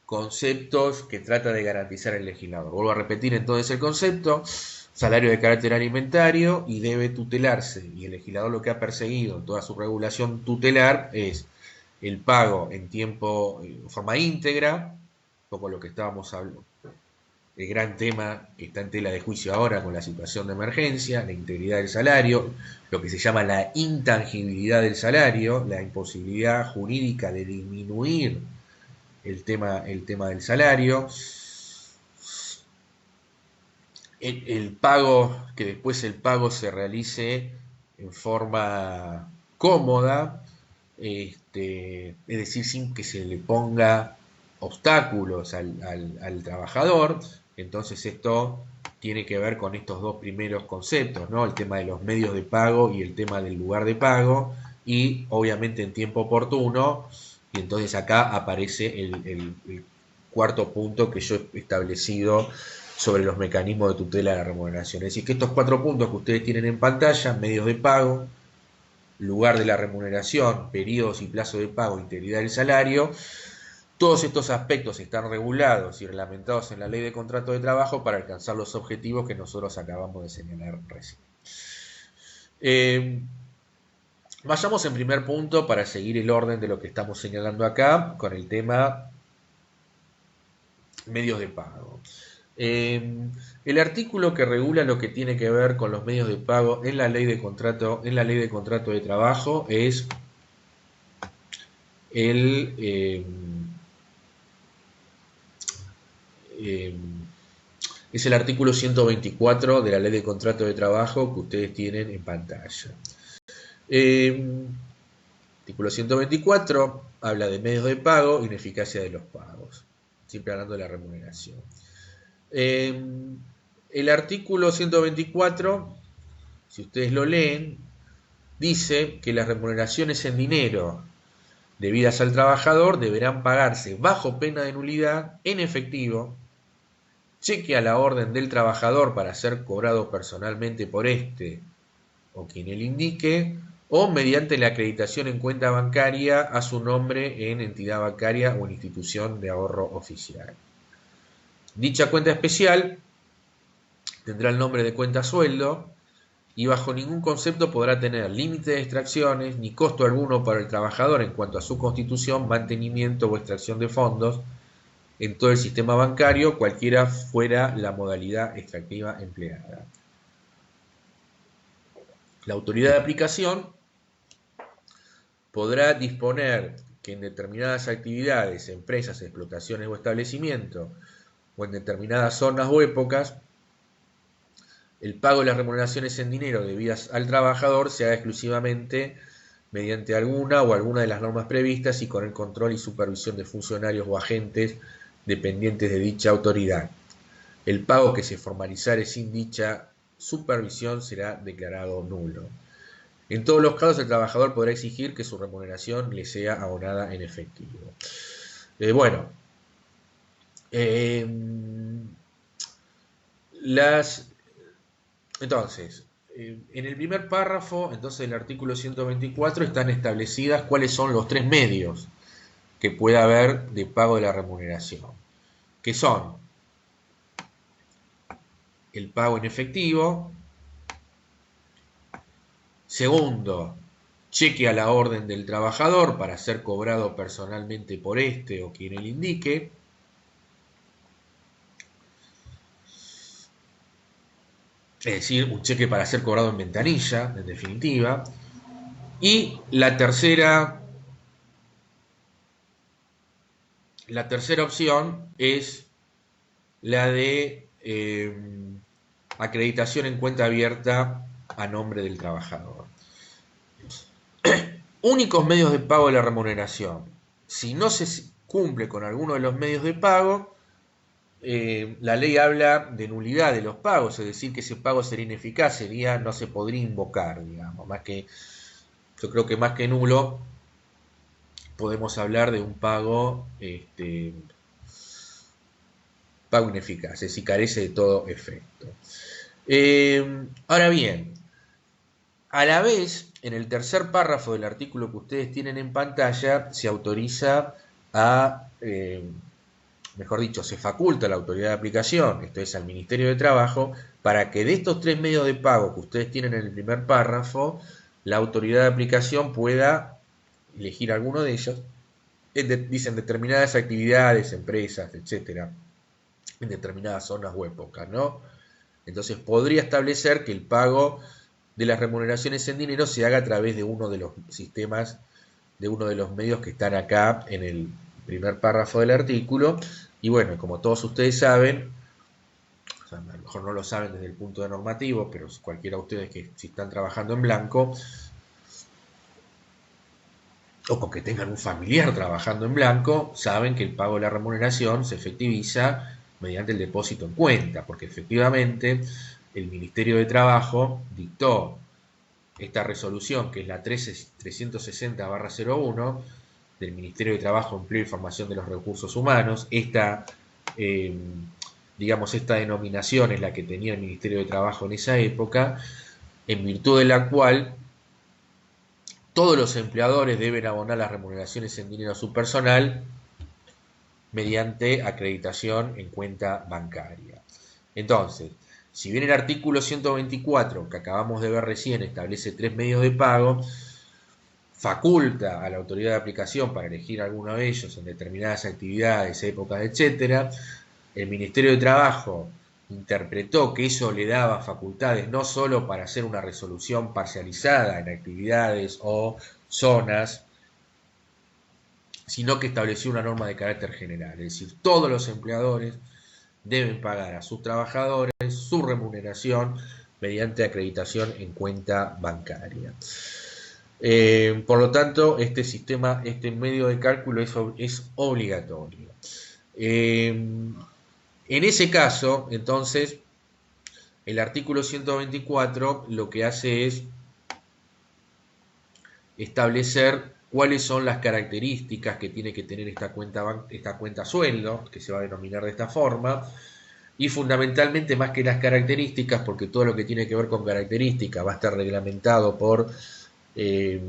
conceptos que trata de garantizar el legislador. Vuelvo a repetir entonces el concepto: salario de carácter alimentario y debe tutelarse. Y el legislador lo que ha perseguido en toda su regulación tutelar es el pago en tiempo, en forma íntegra, un poco lo que estábamos hablando, el gran tema que está en tela de juicio ahora con la situación de emergencia, la integridad del salario, lo que se llama la intangibilidad del salario, la imposibilidad jurídica de disminuir el tema del salario, el pago, que después el pago se realice en forma cómoda, es decir, sin que se le ponga obstáculos al trabajador. Entonces esto tiene que ver con estos dos primeros conceptos, ¿no? El tema de los medios de pago y el tema del lugar de pago, y obviamente en tiempo oportuno. Y entonces acá aparece el cuarto punto que yo he establecido sobre los mecanismos de tutela de la remuneración. Es decir, que estos 4 puntos que ustedes tienen en pantalla: medios de pago, lugar de la remuneración, periodos y plazo de pago, integridad del salario, todos estos aspectos están regulados y reglamentados en la ley de contrato de trabajo para alcanzar los objetivos que nosotros acabamos de señalar recién. Vayamos en primer punto, para seguir el orden de lo que estamos señalando acá, con el tema medios de pago. El artículo que regula lo que tiene que ver con los medios de pago en la ley de contrato de trabajo es el artículo 124 de la ley de contrato de trabajo que ustedes tienen en pantalla. Artículo 124 habla de medios de pago, ineficacia de los pagos, siempre hablando de la remuneración. El artículo 124, si ustedes lo leen, dice que las remuneraciones en dinero debidas al trabajador deberán pagarse bajo pena de nulidad en efectivo, cheque a la orden del trabajador para ser cobrado personalmente por éste o quien él indique, o mediante la acreditación en cuenta bancaria a su nombre en entidad bancaria o en institución de ahorro oficial. Dicha cuenta especial tendrá el nombre de cuenta sueldo y bajo ningún concepto podrá tener límite de extracciones ni costo alguno para el trabajador en cuanto a su constitución, mantenimiento o extracción de fondos en todo el sistema bancario, cualquiera fuera la modalidad extractiva empleada. La autoridad de aplicación podrá disponer que en determinadas actividades, empresas, explotaciones o establecimientos, o en determinadas zonas o épocas, el pago de las remuneraciones en dinero debidas al trabajador se haga exclusivamente mediante alguna o alguna de las normas previstas y con el control y supervisión de funcionarios o agentes dependientes de dicha autoridad. El pago que se formalizare sin dicha supervisión será declarado nulo. En todos los casos, el trabajador podrá exigir que su remuneración le sea abonada en efectivo. Entonces, en el primer párrafo, entonces del artículo 124, están establecidas cuáles son los tres medios que puede haber de pago de la remuneración, que son el pago en efectivo, segundo, cheque a la orden del trabajador para ser cobrado personalmente por este o quien él indique, es decir, un cheque para ser cobrado en ventanilla, en definitiva. Y la tercera opción es la de acreditación en cuenta abierta a nombre del trabajador. Únicos medios de pago de la remuneración. Si no se cumple con alguno de los medios de pago, la ley habla de nulidad de los pagos, es decir, que ese pago sería ineficaz, no se podría invocar, digamos, yo creo que más que nulo podemos hablar de un pago ineficaz, es decir, carece de todo efecto. Ahora bien, a la vez, en el tercer párrafo del artículo que ustedes tienen en pantalla, se autoriza mejor dicho, se faculta a la autoridad de aplicación, esto es al Ministerio de Trabajo, para que de estos tres medios de pago que ustedes tienen en el primer párrafo, la autoridad de aplicación pueda elegir alguno de ellos, dicen determinadas actividades, empresas, etcétera, en determinadas zonas o épocas, ¿no? Entonces podría establecer que el pago de las remuneraciones en dinero se haga a través de uno de los sistemas, de uno de los medios que están acá en el primer párrafo del artículo. Y bueno, como todos ustedes saben, o sea, a lo mejor no lo saben desde el punto de normativo, pero cualquiera de ustedes que si están trabajando en blanco, o porque tengan un familiar trabajando en blanco, saben que el pago de la remuneración se efectiviza mediante el depósito en cuenta, porque efectivamente el Ministerio de Trabajo dictó esta resolución, que es la 360/01 del Ministerio de Trabajo, Empleo y Formación de los Recursos Humanos. Esta denominación es la que tenía el Ministerio de Trabajo en esa época, en virtud de la cual todos los empleadores deben abonar las remuneraciones en dinero a su personal mediante acreditación en cuenta bancaria. Entonces, si bien el artículo 124 que acabamos de ver recién establece tres medios de pago, faculta a la autoridad de aplicación para elegir alguno de ellos en determinadas actividades, épocas, etc., el Ministerio de Trabajo interpretó que eso le daba facultades no solo para hacer una resolución parcializada en actividades o zonas, sino que estableció una norma de carácter general, es decir, todos los empleadores deben pagar a sus trabajadores su remuneración mediante acreditación en cuenta bancaria. Por lo tanto, este medio de cálculo es obligatorio. En ese caso, entonces, el artículo 124 lo que hace es establecer cuáles son las características que tiene que tener esta cuenta sueldo, que se va a denominar de esta forma, y fundamentalmente más que las características, porque todo lo que tiene que ver con características va a estar reglamentado por eh,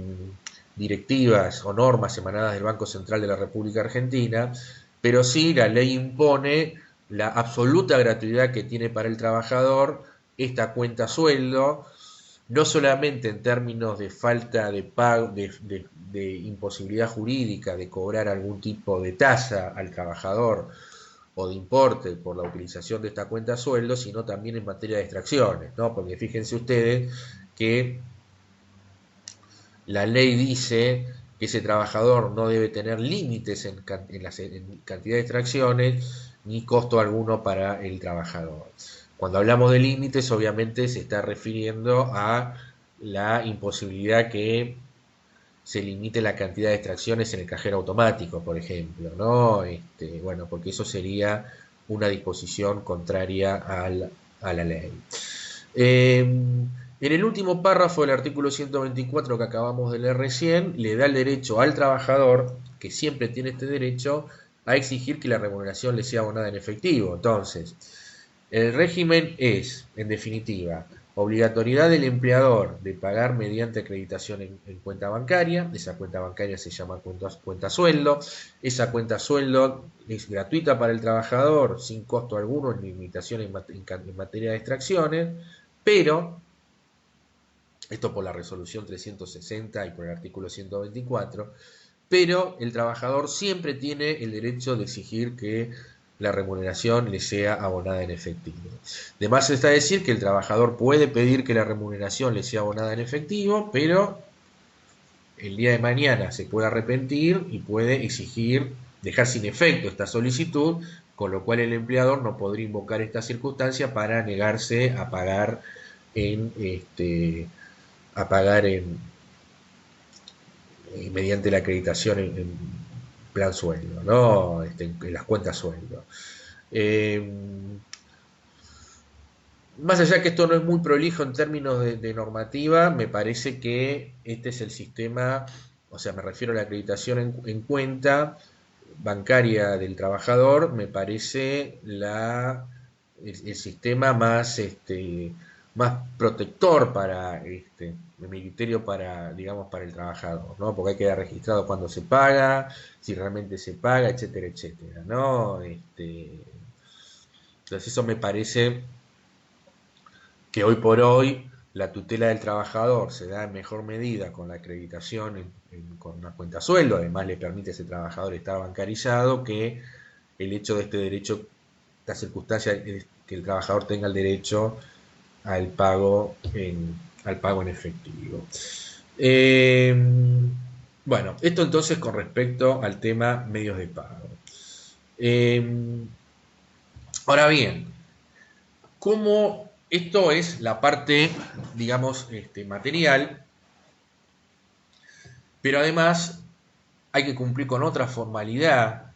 directivas o normas emanadas del Banco Central de la República Argentina, pero sí la ley impone la absoluta gratuidad que tiene para el trabajador esta cuenta sueldo, no solamente en términos de falta de pago, de imposibilidad jurídica de cobrar algún tipo de tasa al trabajador o de importe por la utilización de esta cuenta sueldo, sino también en materia de extracciones, ¿no? Porque fíjense ustedes que la ley dice que ese trabajador no debe tener límites en cantidad de extracciones ni costo alguno para el trabajador. Cuando hablamos de límites, obviamente se está refiriendo a la imposibilidad que se limite la cantidad de extracciones en el cajero automático, por ejemplo, ¿no? Bueno, porque eso sería una disposición contraria a la ley. En el último párrafo del artículo 124 que acabamos de leer recién, le da el derecho al trabajador, que siempre tiene este derecho, a exigir que la remuneración le sea abonada en efectivo. Entonces, el régimen es, en definitiva, obligatoriedad del empleador de pagar mediante acreditación en cuenta bancaria. Esa cuenta bancaria se llama cuenta sueldo. Esa cuenta sueldo es gratuita para el trabajador, sin costo alguno, ni limitación en materia de extracciones, pero, esto por la resolución 360 y por el artículo 124, pero el trabajador siempre tiene el derecho de exigir que la remuneración le sea abonada en efectivo. De más está decir que el trabajador puede pedir que la remuneración le sea abonada en efectivo, pero el día de mañana se puede arrepentir y puede exigir dejar sin efecto esta solicitud, con lo cual el empleador no podría invocar esta circunstancia para negarse a pagar en a pagar mediante la acreditación en plan sueldo, ¿no? En las cuentas sueldo. Eh, Más allá que esto no es muy prolijo en términos de normativa, me parece que este es el sistema, o sea, me refiero a la acreditación en cuenta bancaria del trabajador, me parece el sistema más, más protector para, de mi criterio, para, digamos, para el trabajador, ¿no? Porque hay que quedar registrado cuando se paga, si realmente se paga, etcétera, etcétera, ¿no? Entonces eso me parece que hoy por hoy la tutela del trabajador se da en mejor medida con la acreditación con una cuenta sueldo, además le permite a ese trabajador estar bancarizado, que el hecho de este derecho, esta circunstancia es que el trabajador tenga el derecho al pago en efectivo. Eh, bueno, esto entonces con respecto al tema medios de pago. Eh, Ahora bien, ¿cómo esto es la parte, digamos, material? Pero además hay que cumplir con otra formalidad,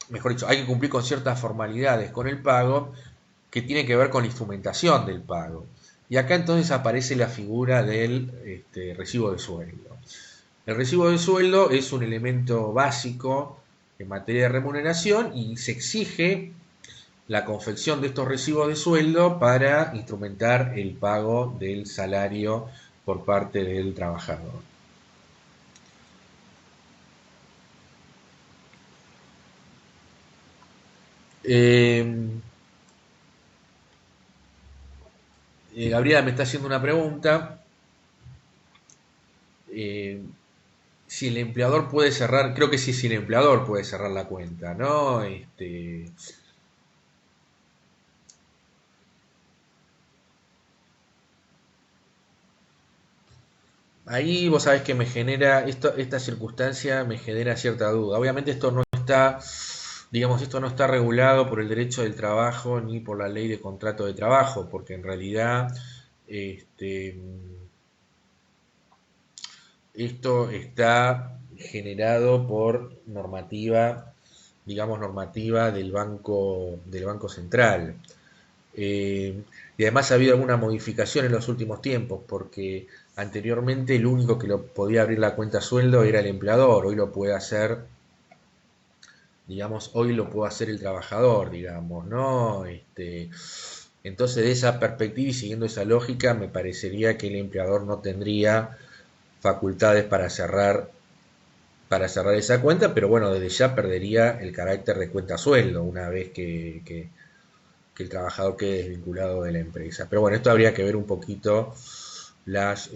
mejor dicho, hay que cumplir con ciertas formalidades con el pago que tiene que ver con la instrumentación del pago. Y acá entonces aparece la figura del recibo de sueldo. El recibo de sueldo es un elemento básico en materia de remuneración y se exige la confección de estos recibos de sueldo para instrumentar el pago del salario por parte del trabajador. Eh, Gabriela me está haciendo una pregunta. eh, si el empleador puede cerrar, creo que sí, si el empleador puede cerrar la cuenta, ¿no? Ahí vos sabés que me genera, esta circunstancia me genera cierta duda. Obviamente esto no está, digamos, esto no está regulado por el derecho del trabajo ni por la ley de contrato de trabajo, porque en realidad este, esto está generado por normativa, digamos, normativa del Banco Central. Y además ha habido alguna modificación en los últimos tiempos, porque anteriormente el único que lo podía abrir la cuenta sueldo era el empleador, hoy lo puede hacer, digamos, hoy lo puede hacer el trabajador, digamos, ¿no? Entonces, de esa perspectiva y siguiendo esa lógica, me parecería que el empleador no tendría facultades para cerrar esa cuenta, pero bueno, desde ya perdería el carácter de cuenta sueldo una vez que el trabajador quede desvinculado de la empresa. Pero bueno, esto habría que ver un poquito las,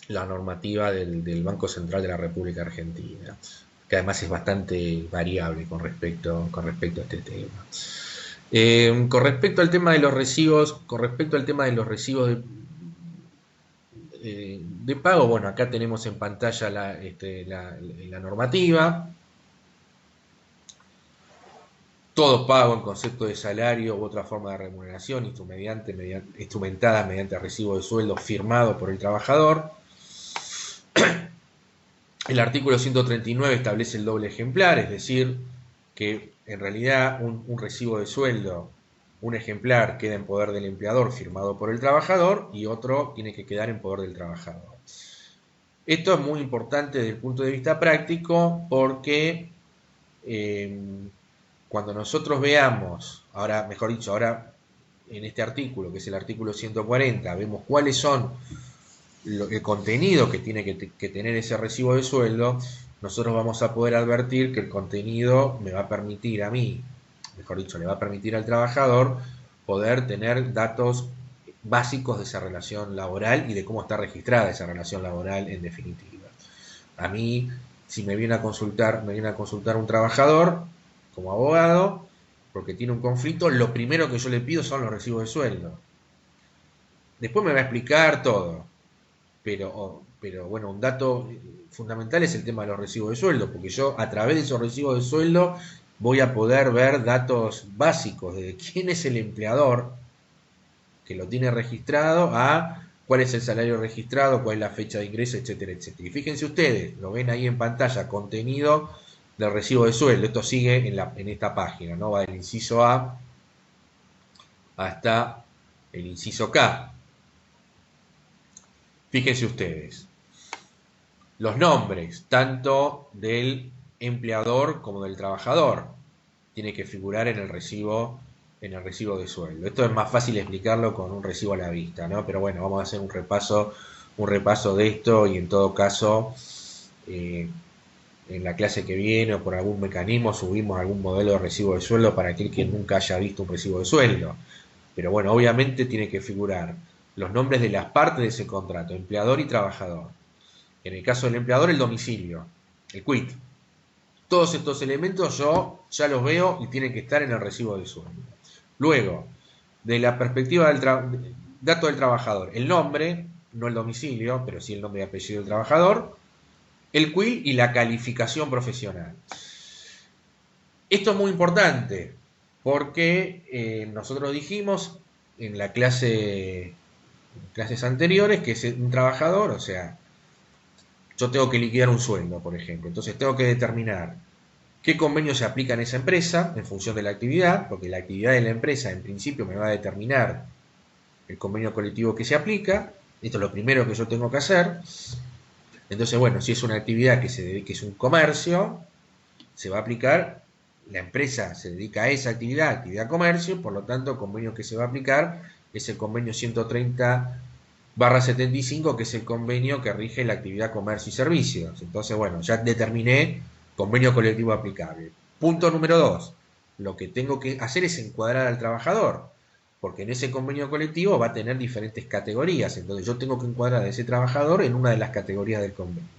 la normativa del Banco Central de la República Argentina, que además es bastante variable con respecto a este tema. Con respecto al tema de los recibos, de pago, bueno, acá tenemos en pantalla la normativa. Todo pago en concepto de salario u otra forma de remuneración instrumentada mediante recibo de sueldo firmado por el trabajador. El artículo 139 establece el doble ejemplar, es decir, que en realidad un recibo de sueldo, un ejemplar queda en poder del empleador firmado por el trabajador y otro tiene que quedar en poder del trabajador. Esto es muy importante desde el punto de vista práctico porque cuando nosotros veamos, ahora, mejor dicho, ahora en este artículo, que es el artículo 140, vemos cuáles son el contenido que tiene que tener ese recibo de sueldo, nosotros vamos a poder advertir que el contenido me va a permitir a mí, mejor dicho, le va a permitir al trabajador poder tener datos básicos de esa relación laboral y de cómo está registrada esa relación laboral en definitiva. A mí, si me viene a consultar un trabajador como abogado, porque tiene un conflicto, lo primero que yo le pido son los recibos de sueldo. Después me va a explicar todo, pero bueno, un dato fundamental es el tema de los recibos de sueldo, porque yo a través de esos recibos de sueldo voy a poder ver datos básicos de quién es el empleador que lo tiene registrado a cuál es el salario registrado, cuál es la fecha de ingreso, etcétera, etcétera. Y fíjense ustedes, lo ven ahí en pantalla, contenido del recibo de sueldo. Esto sigue en esta página, ¿no? Va del inciso A hasta el inciso K. Fíjense ustedes, los nombres, tanto del empleador como del trabajador, tiene que figurar en el recibo de sueldo. Esto es más fácil explicarlo con un recibo a la vista, ¿no? Pero bueno, vamos a hacer un repaso de esto y en todo caso, en la clase que viene o por algún mecanismo subimos algún modelo de recibo de sueldo para aquel que nunca haya visto un recibo de sueldo. Pero bueno, obviamente tiene que figurar los nombres de las partes de ese contrato, empleador y trabajador. En el caso del empleador, el domicilio, el quit. Todos estos elementos yo ya los veo y tienen que estar en el recibo de sueldo. Luego, de la perspectiva del dato del trabajador, el nombre, no el domicilio, pero sí el nombre y apellido del trabajador, el quit y la calificación profesional. Esto es muy importante porque nosotros dijimos en clases anteriores que es un trabajador, o sea, yo tengo que liquidar un sueldo, por ejemplo. Entonces tengo que determinar qué convenio se aplica en esa empresa en función de la actividad, porque la actividad de la empresa en principio me va a determinar el convenio colectivo que se aplica. Esto es lo primero que yo tengo que hacer. Entonces, bueno, si es una actividad que se dedique, es un comercio, se va a aplicar, la empresa se dedica a esa actividad comercio, por lo tanto, el convenio que se va a aplicar es el convenio 130/75, que es el convenio que rige la actividad comercio y servicios. Entonces, bueno, ya determiné convenio colectivo aplicable. Punto número 2. Lo que tengo que hacer es encuadrar al trabajador, porque en ese convenio colectivo va a tener diferentes categorías. Entonces, yo tengo que encuadrar a ese trabajador en una de las categorías del convenio.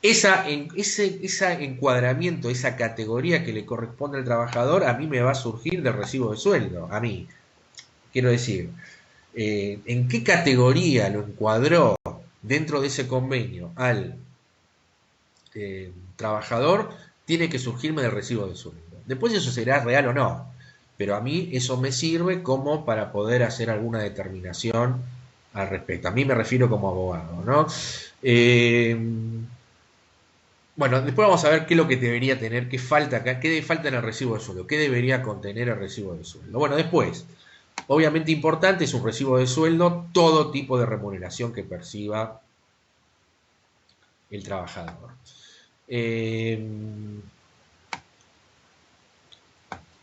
Ese encuadramiento, esa categoría que le corresponde al trabajador, a mí me va a surgir del recibo de sueldo. A mí, quiero decir, en qué categoría lo encuadró dentro de ese convenio al trabajador, tiene que surgirme del recibo de sueldo. Después eso será real o no, pero a mí eso me sirve como para poder hacer alguna determinación al respecto. A mí me refiero como abogado, ¿no? Bueno, después vamos a ver qué es lo que debería tener, qué falta acá, qué falta en el recibo de sueldo, qué debería contener el recibo de sueldo. Bueno, después, obviamente importante es un recibo de sueldo, todo tipo de remuneración que perciba el trabajador. Eh,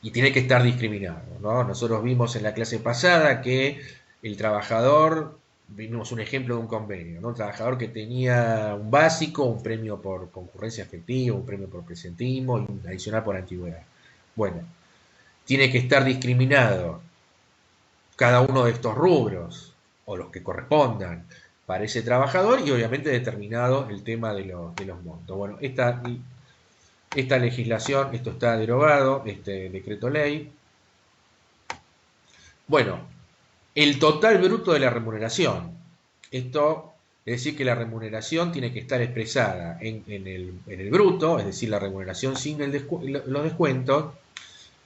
y tiene que estar discriminado, ¿no? Nosotros vimos en la clase pasada que el trabajador, vimos un ejemplo de un convenio, ¿no? Un trabajador que tenía un básico, un premio por concurrencia efectiva, un premio por presentismo y un adicional por antigüedad. Bueno, tiene que estar discriminado cada uno de estos rubros, o los que correspondan, para ese trabajador y obviamente determinado el tema de los montos. Bueno, esta legislación, esto está derogado, este decreto ley. Bueno, el total bruto de la remuneración. Esto es decir que la remuneración tiene que estar expresada en el bruto, es decir, la remuneración sin los descuentos,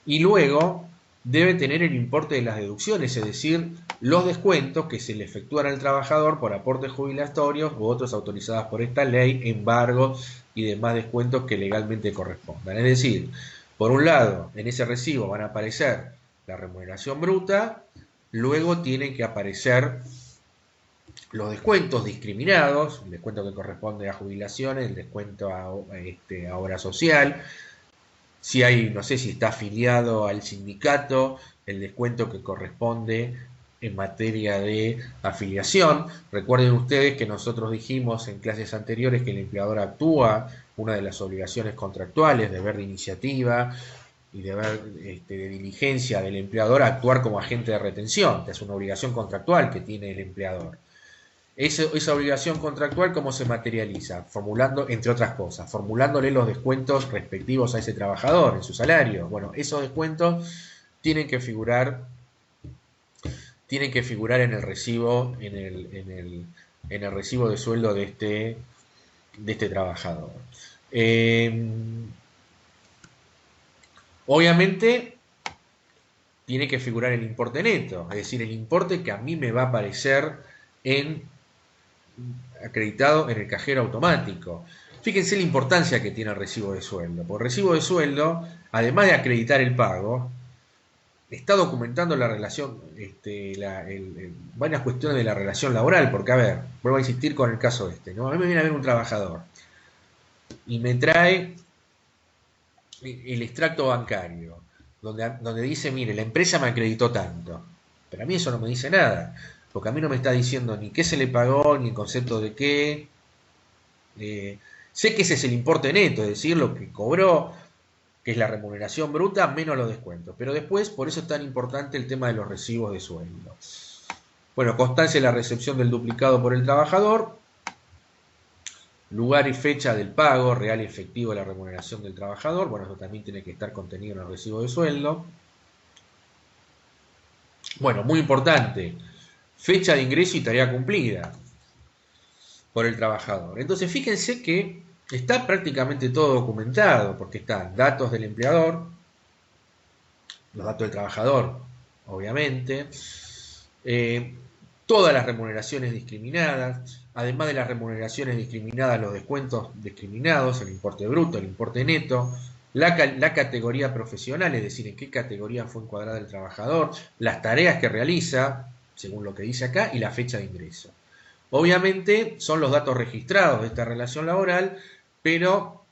y luego debe tener el importe de las deducciones, es decir, los descuentos que se le efectúan al trabajador por aportes jubilatorios u otros autorizados por esta ley, embargos y demás descuentos que legalmente correspondan. Es decir, por un lado, en ese recibo van a aparecer la remuneración bruta, luego tienen que aparecer los descuentos discriminados, el descuento que corresponde a jubilaciones, el descuento a obra social, si hay, no sé si está afiliado al sindicato, el descuento que corresponde en materia de afiliación. Recuerden ustedes que nosotros dijimos en clases anteriores que el empleador actúa, una de las obligaciones contractuales, deber de iniciativa y deber de diligencia del empleador, actuar como agente de retención, que es una obligación contractual que tiene el empleador. Esa obligación contractual, ¿cómo se materializa? Formulando, entre otras cosas, formulándole los descuentos respectivos a ese trabajador en su salario. Bueno, esos descuentos tienen que figurar, tienen que figurar en el recibo, en el recibo de sueldo de este trabajador. Eh, obviamente tiene que figurar el importe neto, es decir, el importe que a mí me va a aparecer en acreditado en el cajero automático. Fíjense la importancia que tiene el recibo de sueldo. Porque el recibo de sueldo, además de acreditar el pago, está documentando la relación, varias cuestiones de la relación laboral. Porque, a ver, vuelvo a insistir con el caso este, ¿no? A mí me viene a ver un trabajador y me trae el extracto bancario, donde dice, mire, la empresa me acreditó tanto. Pero a mí eso no me dice nada, porque a mí no me está diciendo ni qué se le pagó, ni el concepto de qué. Sé que ese es el importe neto, es decir, lo que cobró, que es la remuneración bruta menos los descuentos. Pero después, por eso es tan importante el tema de los recibos de sueldo. Bueno, constancia de la recepción del duplicado por el trabajador, lugar y fecha del pago real y efectivo de la remuneración del trabajador. Bueno, eso también tiene que estar contenido en el recibo de sueldo. Bueno, muy importante, fecha de ingreso y tarea cumplida por el trabajador. Entonces, fíjense que está prácticamente todo documentado, porque están datos del empleador, los datos del trabajador, obviamente, eh, todas las remuneraciones discriminadas, además de las remuneraciones discriminadas, los descuentos discriminados, el importe bruto, el importe neto, la categoría profesional, es decir, en qué categoría fue encuadrada el trabajador, las tareas que realiza, según lo que dice acá, y la fecha de ingreso. Obviamente son los datos registrados de esta relación laboral, pero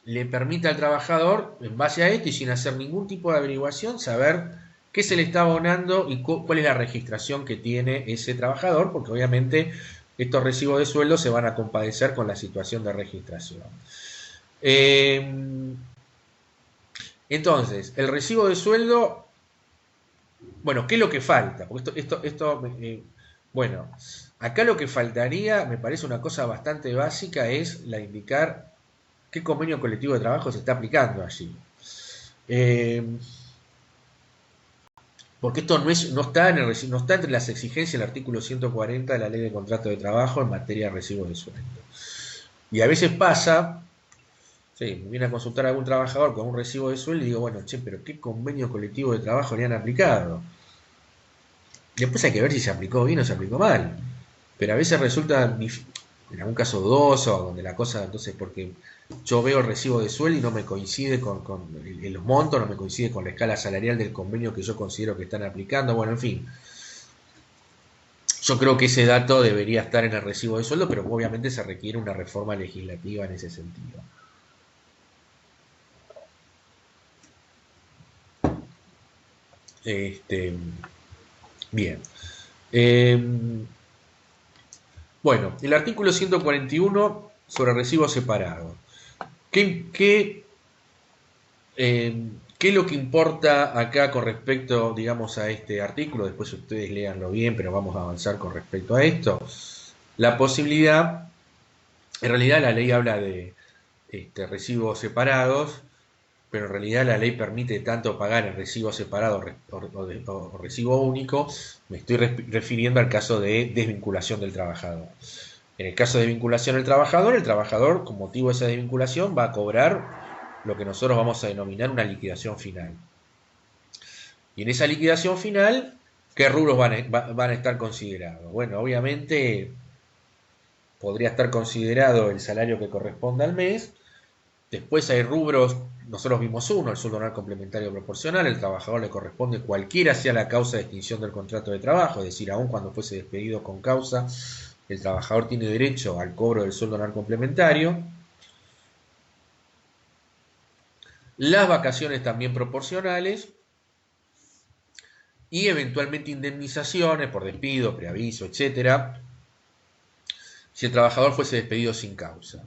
le permite al trabajador, en base a esto y sin hacer ningún tipo de averiguación, saber qué se le está abonando y cuál es la registración que tiene ese trabajador, porque obviamente estos recibos de sueldo se van a compadecer con la situación de registración. Entonces, el recibo de sueldo, bueno, ¿qué es lo que falta? Porque bueno, acá lo que faltaría, me parece una cosa bastante básica, es la indicar qué convenio colectivo de trabajo se está aplicando allí. Porque esto no está, no está entre las exigencias del artículo 140 de la Ley de Contrato de Trabajo en materia de recibo de sueldo. Y a veces pasa, sí, me viene a consultar algún trabajador con un recibo de sueldo y digo, bueno, che, pero ¿qué convenio colectivo de trabajo le han aplicado? Después hay que ver si se aplicó bien o se aplicó mal. Pero a veces resulta en algún caso dudoso, donde la cosa, entonces, porque yo veo el recibo de sueldo y no me coincide con los montos, no me coincide con la escala salarial del convenio que yo considero que están aplicando, bueno, en fin. Yo creo que ese dato debería estar en el recibo de sueldo, pero obviamente se requiere una reforma legislativa en ese sentido. Bien. Bueno, el artículo 141 sobre recibos separados. ¿Qué, qué es lo que importa acá con respecto, digamos, a este artículo? Después ustedes léanlo bien, pero vamos a avanzar con respecto a esto. La posibilidad, en realidad la ley habla de recibos separados, pero en realidad la ley permite tanto pagar en recibo separado o recibo único. Me estoy refiriendo al caso de desvinculación del trabajador. En el caso de vinculación del trabajador, con motivo de esa desvinculación, va a cobrar lo que nosotros vamos a denominar una liquidación final. Y en esa liquidación final, ¿qué rubros van a estar considerados? Bueno, obviamente podría estar considerado el salario que corresponda al mes. Después hay rubros, nosotros vimos uno, el sueldo anual complementario proporcional, el trabajador le corresponde cualquiera sea la causa de extinción del contrato de trabajo, es decir, aun cuando fuese despedido con causa, el trabajador tiene derecho al cobro del sueldo anual complementario. Las vacaciones también proporcionales y eventualmente indemnizaciones por despido, preaviso, etcétera, si el trabajador fuese despedido sin causa.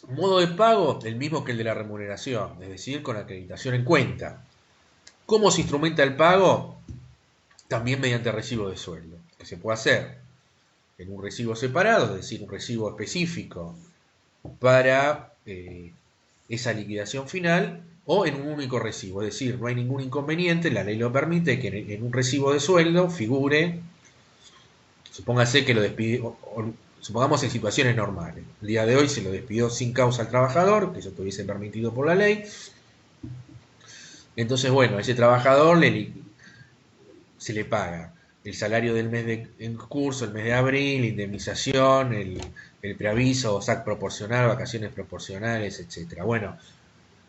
Modo de pago, el mismo que el de la remuneración, es decir, con acreditación en cuenta. ¿Cómo se instrumenta el pago? También mediante recibo de sueldo, que se puede hacer en un recibo separado, es decir, un recibo específico para esa liquidación final, o en un único recibo, es decir, no hay ningún inconveniente, la ley lo permite, que en un recibo de sueldo figure, supóngase que lo despidió, supongamos en situaciones normales, el día de hoy se lo despidió sin causa al trabajador, que eso estuviese permitido por la ley, entonces bueno, a ese trabajador se le paga el salario del mes en curso, el mes de abril, indemnización, el preaviso, SAC proporcional, vacaciones proporcionales, etcétera. Bueno,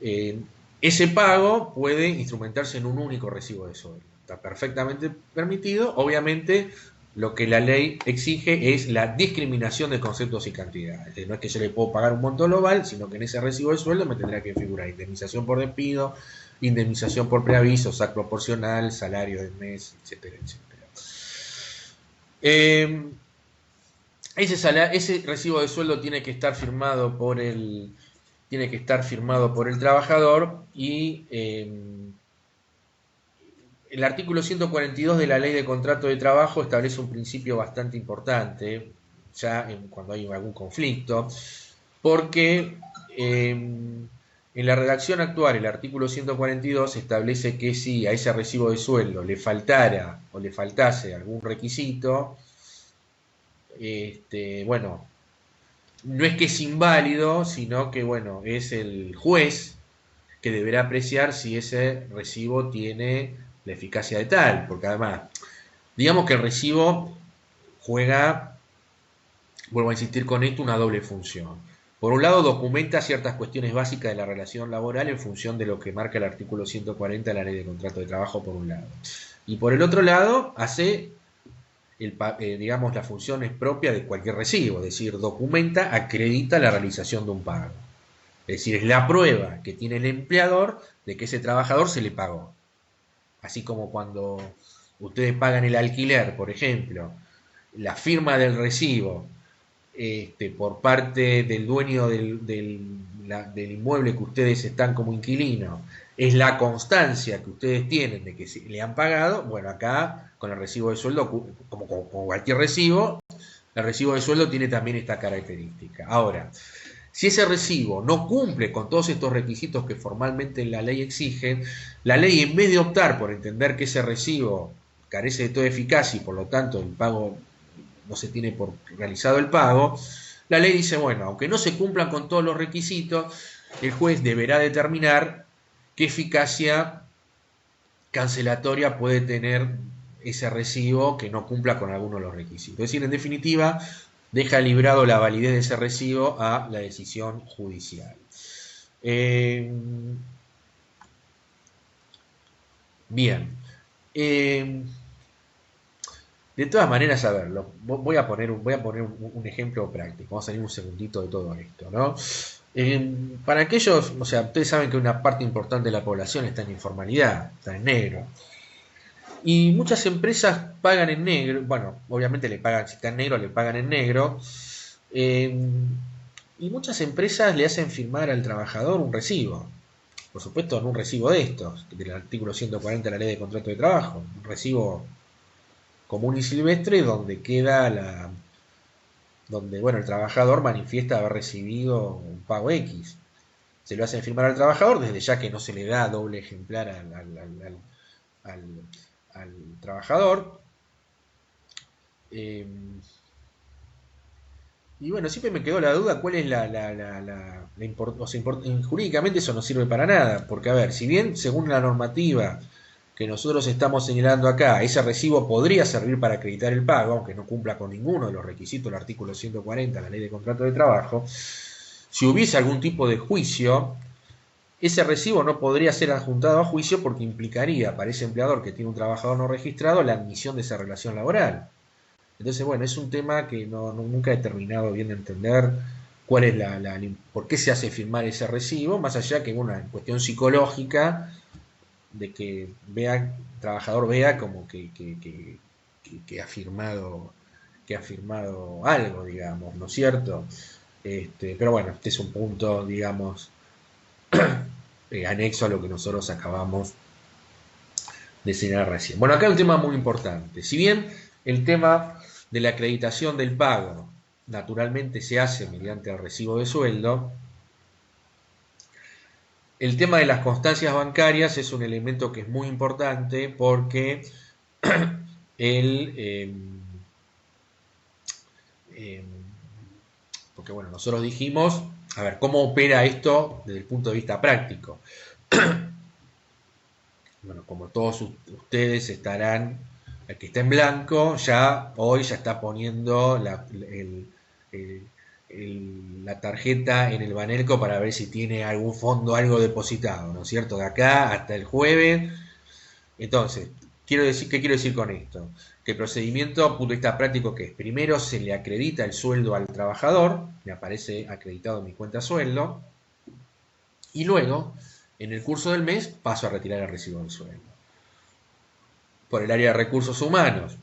ese pago puede instrumentarse en un único recibo de sueldo. Está perfectamente permitido. Obviamente, lo que la ley exige es la discriminación de conceptos y cantidades. No es que yo le puedo pagar un monto global, sino que en ese recibo de sueldo me tendrá que figurar indemnización por despido, indemnización por preaviso, SAC proporcional, salario del mes, etcétera, etcétera. Ese recibo de sueldo tiene que estar firmado por el trabajador y el artículo 142 de la Ley de Contrato de Trabajo establece un principio bastante importante, ya cuando hay algún conflicto, porque en la redacción actual el artículo 142 establece que si a ese recibo de sueldo le faltara o le faltase algún requisito, bueno, no es que es inválido, sino que, bueno, es el juez que deberá apreciar si ese recibo tiene la eficacia de tal, porque además, digamos que el recibo juega, vuelvo a insistir con esto, una doble función. Por un lado, documenta ciertas cuestiones básicas de la relación laboral en función de lo que marca el artículo 140 de la Ley de Contrato de Trabajo, por un lado. Y por el otro lado, hace digamos, la función es propia de cualquier recibo, es decir, documenta, acredita la realización de un pago. Es decir, es la prueba que tiene el empleador de que ese trabajador se le pagó. Así como cuando ustedes pagan el alquiler, por ejemplo, la firma del recibo por parte del dueño del inmueble que ustedes están como inquilino, es la constancia que ustedes tienen de que le han pagado. Bueno, acá con el recibo de sueldo, como cualquier recibo, el recibo de sueldo tiene también esta característica. Ahora, si ese recibo no cumple con todos estos requisitos que formalmente la ley exige, la ley, en vez de optar por entender que ese recibo carece de toda eficacia y por lo tanto el pago no se tiene por realizado el pago, la ley dice, bueno, aunque no se cumplan con todos los requisitos, el juez deberá determinar qué eficacia cancelatoria puede tener ese recibo que no cumpla con alguno de los requisitos. Es decir, en definitiva, deja librado la validez de ese recibo a la decisión judicial. Bien. De todas maneras, a ver, voy a poner un ejemplo práctico. Vamos a salir un segundito de todo esto, ¿no? Para aquellos, o sea, ustedes saben que una parte importante de la población está en informalidad, está en negro. Y muchas empresas pagan en negro, bueno, obviamente le pagan, si está en negro, le pagan en negro. Y muchas empresas le hacen firmar al trabajador un recibo. Por supuesto, no un recibo de estos, del artículo 140 de la Ley de Contrato de Trabajo. Un recibo común y silvestre donde donde, bueno, el trabajador manifiesta haber recibido un pago X. Se lo hacen firmar al trabajador, desde ya que no se le da doble ejemplar al trabajador. Y bueno, siempre me quedó la duda cuál es o sea, jurídicamente eso no sirve para nada, porque a ver, si bien según la normativa que nosotros estamos señalando acá, ese recibo podría servir para acreditar el pago, aunque no cumpla con ninguno de los requisitos del artículo 140 de la Ley de Contrato de Trabajo, si hubiese algún tipo de juicio, ese recibo no podría ser adjuntado a juicio porque implicaría para ese empleador que tiene un trabajador no registrado la admisión de esa relación laboral. Entonces, bueno, es un tema que nunca he terminado bien de entender cuál es por qué se hace firmar ese recibo, más allá que una cuestión psicológica de que el trabajador vea como que ha firmado algo, digamos, ¿no es cierto? Pero bueno, este es un punto, digamos, anexo a lo que nosotros acabamos de señalar recién. Bueno, acá hay un tema muy importante. Si bien el tema de la acreditación del pago naturalmente se hace mediante el recibo de sueldo, el tema de las constancias bancarias es un elemento que es muy importante porque porque bueno, nosotros dijimos, a ver, ¿cómo opera esto desde el punto de vista práctico? Bueno, como todos ustedes estarán, el que está en blanco, hoy ya está poniendo la tarjeta en el Banerco para ver si tiene algún fondo, algo depositado, ¿no es cierto? De acá hasta el jueves. Entonces, ¿qué quiero decir con esto? Que el procedimiento, punto de vista práctico, que es primero se le acredita el sueldo al trabajador, me aparece acreditado en mi cuenta sueldo, y luego, en el curso del mes, paso a retirar el recibo del sueldo. Por el área de recursos humanos,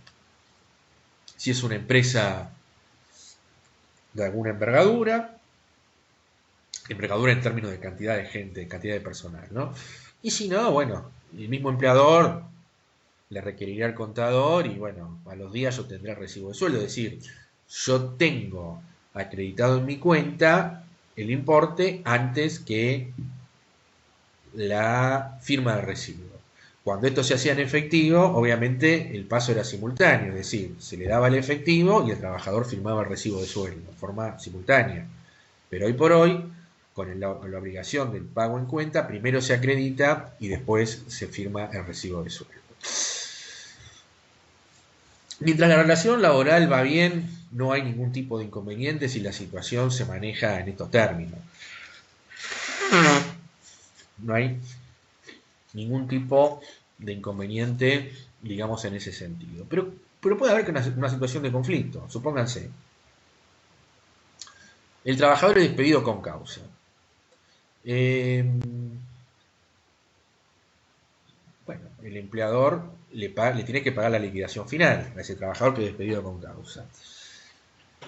si es una empresa de alguna envergadura en términos de cantidad de gente, cantidad de personal, ¿no? Y si no, bueno, el mismo empleador le requerirá al contador y bueno, a los días yo tendré el recibo de sueldo, es decir, yo tengo acreditado en mi cuenta el importe antes que la firma del recibo. Cuando esto se hacía en efectivo, obviamente el paso era simultáneo, es decir, se le daba el efectivo y el trabajador firmaba el recibo de sueldo de forma simultánea. Pero hoy por hoy, con la obligación del pago en cuenta, primero se acredita y después se firma el recibo de sueldo. Mientras la relación laboral va bien, no hay ningún tipo de inconveniente si la situación se maneja en estos términos. No hay ningún tipo de inconveniente, digamos, en ese sentido. Pero puede haber una situación de conflicto. Supónganse, el trabajador es despedido con causa. Bueno, el empleador le tiene que pagar la liquidación final a ese trabajador que es despedido con causa.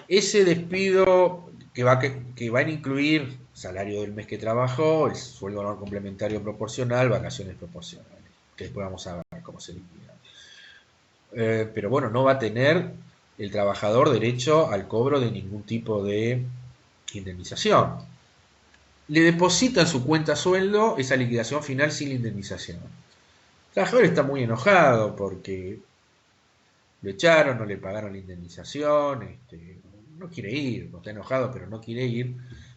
Ese despido que va a incluir salario del mes que trabajó, el sueldo anual complementario proporcional, vacaciones proporcionales, que después vamos a ver cómo se liquida. Pero bueno, no va a tener el trabajador derecho al cobro de ningún tipo de indemnización. Le deposita en su cuenta sueldo esa liquidación final sin la indemnización. El trabajador está muy enojado porque lo echaron, no le pagaron la indemnización, no quiere ir, no está enojado, pero no quiere ir.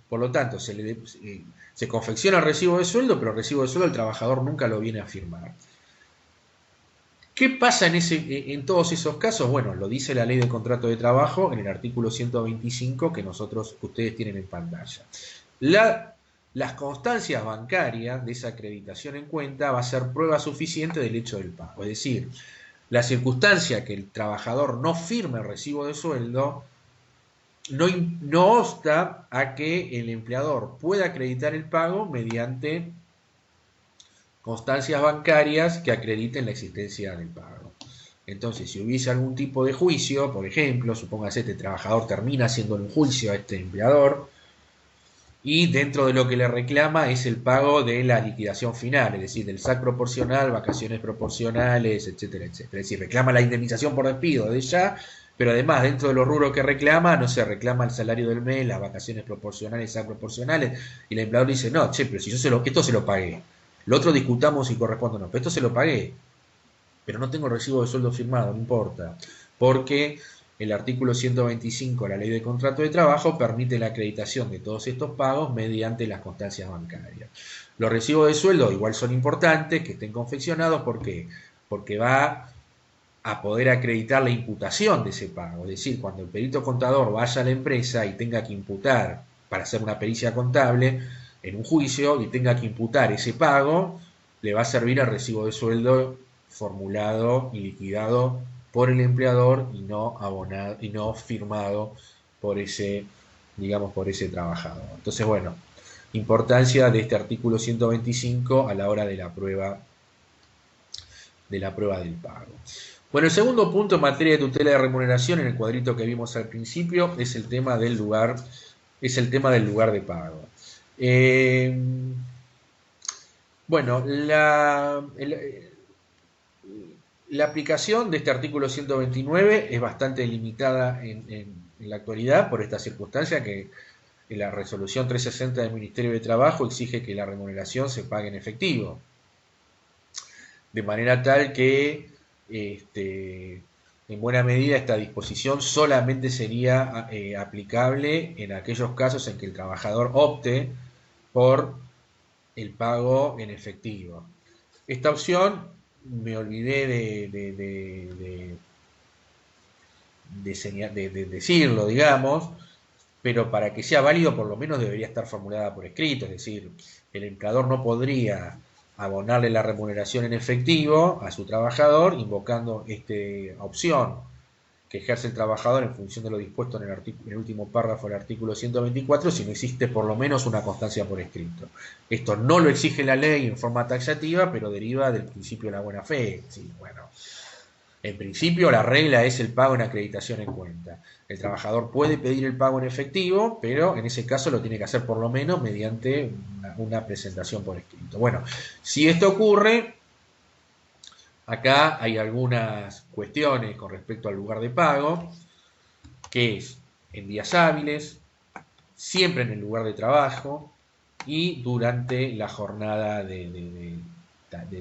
Por lo tanto, se confecciona el recibo de sueldo, pero el recibo de sueldo el trabajador nunca lo viene a firmar. ¿Qué pasa en todos esos casos? Bueno, lo dice la ley de contrato de trabajo en el artículo 125 que ustedes tienen en pantalla. Las constancias bancarias de esa acreditación en cuenta va a ser prueba suficiente del hecho del pago. Es decir, la circunstancia que el trabajador no firme el recibo de sueldo no obsta a que el empleador pueda acreditar el pago mediante constancias bancarias que acrediten la existencia del pago. Entonces, si hubiese algún tipo de juicio, por ejemplo, supóngase este trabajador termina haciendo un juicio a este empleador y dentro de lo que le reclama es el pago de la liquidación final, es decir, del SAC proporcional, vacaciones proporcionales, etcétera, etcétera. Es decir, reclama la indemnización por despido de ya, pero además dentro de los rubros que reclama, no se reclama el salario del mes, las vacaciones proporcionales, SAC proporcionales, y el empleador dice, no, che, pero si esto se lo pagué. Lo otro discutamos si corresponde o no, pero esto se lo pagué, pero no tengo el recibo de sueldo firmado, no importa, porque el artículo 125 de la Ley de Contrato de Trabajo permite la acreditación de todos estos pagos mediante las constancias bancarias. Los recibos de sueldo igual son importantes, que estén confeccionados, ¿por qué? Porque va a poder acreditar la imputación de ese pago, es decir, cuando el perito contador vaya a la empresa y tenga que imputar para hacer una pericia contable en un juicio y tenga que imputar ese pago, le va a servir el recibo de sueldo formulado y liquidado por el empleador y no abonado y no firmado por ese, digamos, por ese trabajador. Entonces, bueno, importancia de este artículo 125 a la hora de la prueba del pago. Bueno, el segundo punto en materia de tutela de remuneración en el cuadrito que vimos al principio es el tema del lugar de pago. Bueno, la aplicación de este artículo 129 es bastante limitada en la actualidad por esta circunstancia que la resolución 360 del Ministerio de Trabajo exige que la remuneración se pague en efectivo. De manera tal que en buena medida esta disposición solamente sería aplicable en aquellos casos en que el trabajador opte por el pago en efectivo. Esta opción me olvidé de decirlo, digamos, pero para que sea válido por lo menos debería estar formulada por escrito, es decir, el empleador no podría abonarle la remuneración en efectivo a su trabajador invocando esta opción que ejerce el trabajador en función de lo dispuesto en el último párrafo del artículo 124 si no existe por lo menos una constancia por escrito. Esto no lo exige la ley en forma taxativa, pero deriva del principio de la buena fe. Sí, bueno, en principio la regla es el pago en acreditación en cuenta. El trabajador puede pedir el pago en efectivo, pero en ese caso lo tiene que hacer por lo menos mediante una presentación por escrito. Bueno, si esto ocurre, acá hay algunas cuestiones con respecto al lugar de pago, que es en días hábiles, siempre en el lugar de trabajo y durante la jornada de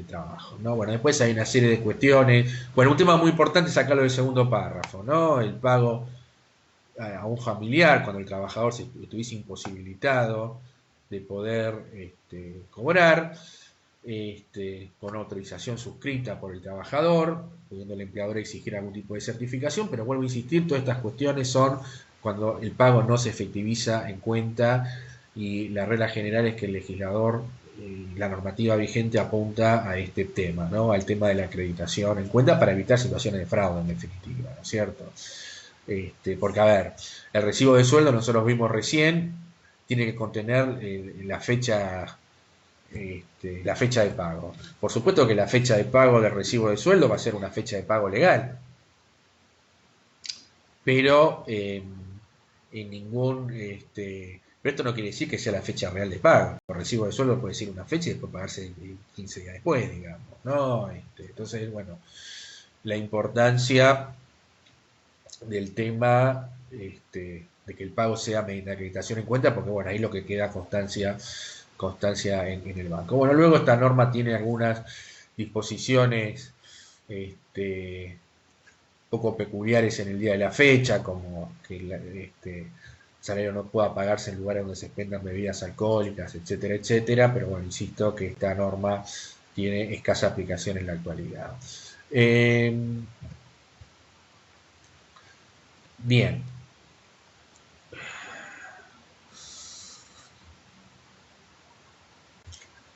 trabajo, ¿no? Bueno, después hay una serie de cuestiones. Bueno, un tema muy importante es sacarlo del segundo párrafo, ¿no? El pago a un familiar cuando el trabajador estuviese imposibilitado de poder cobrar, con autorización suscrita por el trabajador, pudiendo el empleador exigir algún tipo de certificación, pero vuelvo a insistir, todas estas cuestiones son cuando el pago no se efectiviza en cuenta y la regla general es que el legislador, la normativa vigente apunta a este tema, ¿no? Al tema de la acreditación en cuenta para evitar situaciones de fraude en definitiva, ¿no es cierto? Porque, a ver, el recibo de sueldo, nosotros vimos recién, tiene que contener la fecha de pago. Por supuesto que la fecha de pago del recibo de sueldo va a ser una fecha de pago legal, pero en ningún... pero esto no quiere decir que sea la fecha real de pago. El recibo de sueldo puede ser una fecha y después pagarse 15 días después, digamos, ¿no? Entonces, bueno, la importancia del tema de que el pago sea mediante acreditación en cuenta, porque bueno, ahí lo que queda constancia en el banco. Bueno, luego esta norma tiene algunas disposiciones poco peculiares en el día de la fecha, como que el salario no pueda pagarse en lugares donde se expendan bebidas alcohólicas, etcétera, etcétera, pero bueno, insisto que esta norma tiene escasa aplicación en la actualidad. Eh, bien.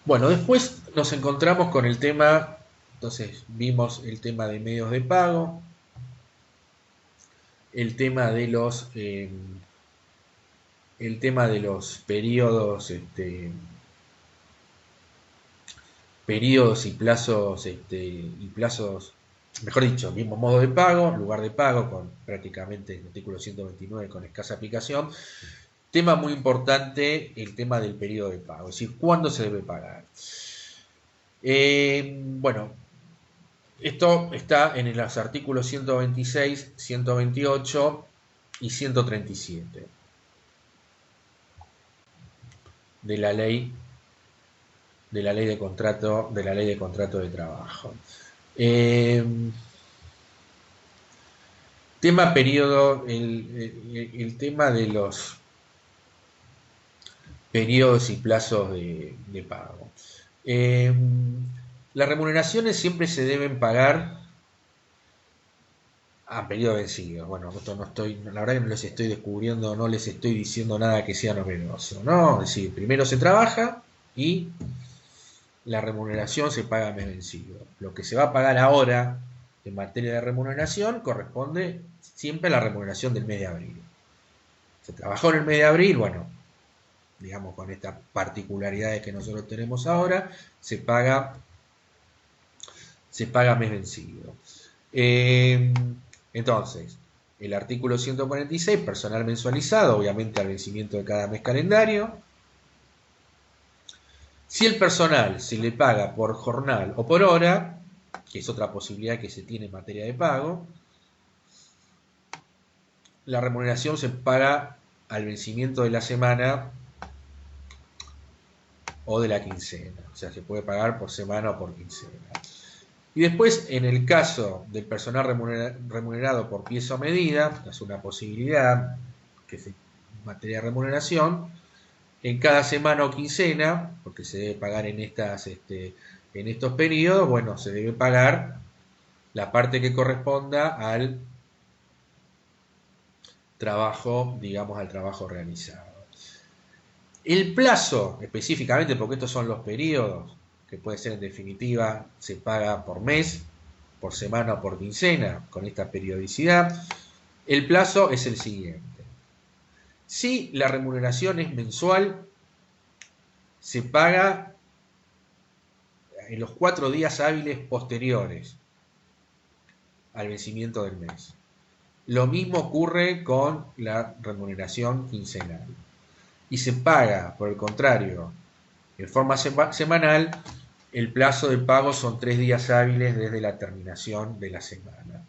Bueno, después nos encontramos con el tema, entonces vimos el tema de medios de pago, el tema de el tema de los periodos, periodos y plazos, mejor dicho, mismo modo de pago, lugar de pago, con prácticamente el artículo 129 con escasa aplicación. Tema muy importante, el tema del periodo de pago, es decir, cuándo se debe pagar. Bueno, esto está en los artículos 126, 128 y 137 de la ley de contrato de trabajo. Eh, tema periodo, el tema de los periodos y plazos de pago. Eh, las remuneraciones siempre se deben pagar a periodo vencido. Bueno, esto no estoy, la verdad que no les estoy descubriendo, no les estoy diciendo nada que sea novedoso, ¿no? Es decir, primero se trabaja y la remuneración se paga a mes vencido. Lo que se va a pagar ahora en materia de remuneración corresponde siempre a la remuneración del mes de abril. Se trabajó en el mes de abril, bueno, digamos con estas particularidades que nosotros tenemos ahora, se paga mes vencido. Entonces, el artículo 146, personal mensualizado, obviamente al vencimiento de cada mes calendario. Si el personal se le paga por jornal o por hora, que es otra posibilidad que se tiene en materia de pago, la remuneración se paga al vencimiento de la semana o de la quincena. O sea, se puede pagar por semana o por quincena. Y después, en el caso del personal remunerado por pieza o medida, es una posibilidad que se en materia de remuneración, en cada semana o quincena, porque se debe pagar en estos periodos, bueno, se debe pagar la parte que corresponda al trabajo, digamos, al trabajo realizado. El plazo, específicamente, porque estos son los periodos, que puede ser en definitiva, se paga por mes, por semana o por quincena, con esta periodicidad. El plazo es el siguiente. Si la remuneración es mensual, se paga en los 4 días hábiles posteriores al vencimiento del mes. Lo mismo ocurre con la remuneración quincenal. Y se paga, por el contrario, en forma semanal, el plazo de pago son 3 días hábiles desde la terminación de la semana.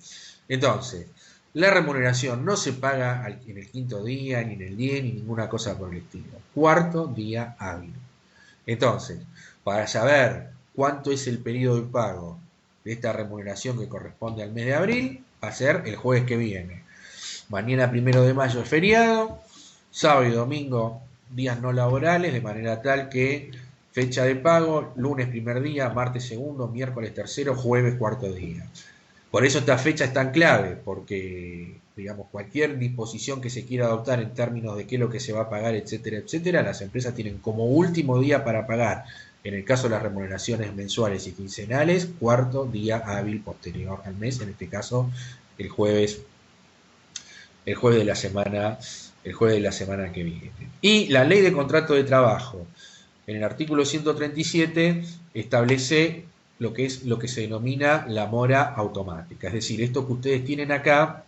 Entonces, la remuneración no se paga en el quinto día, ni en el 10, ni ninguna cosa por el estilo. Cuarto día hábil. Entonces, para saber cuánto es el periodo de pago de esta remuneración que corresponde al mes de abril, va a ser el jueves que viene. Mañana 1 de mayo es feriado, sábado y domingo días no laborales, de manera tal que fecha de pago, lunes primer día, martes segundo, miércoles tercero, jueves cuarto día. Por eso esta fecha es tan clave, porque digamos cualquier disposición que se quiera adoptar en términos de qué es lo que se va a pagar, etcétera, etcétera, las empresas tienen como último día para pagar, en el caso de las remuneraciones mensuales y quincenales, cuarto día hábil posterior al mes, en este caso el jueves de la semana que viene. Y la ley de contrato de trabajo, en el artículo 137, establece lo que se denomina la mora automática. Es decir, esto que ustedes tienen acá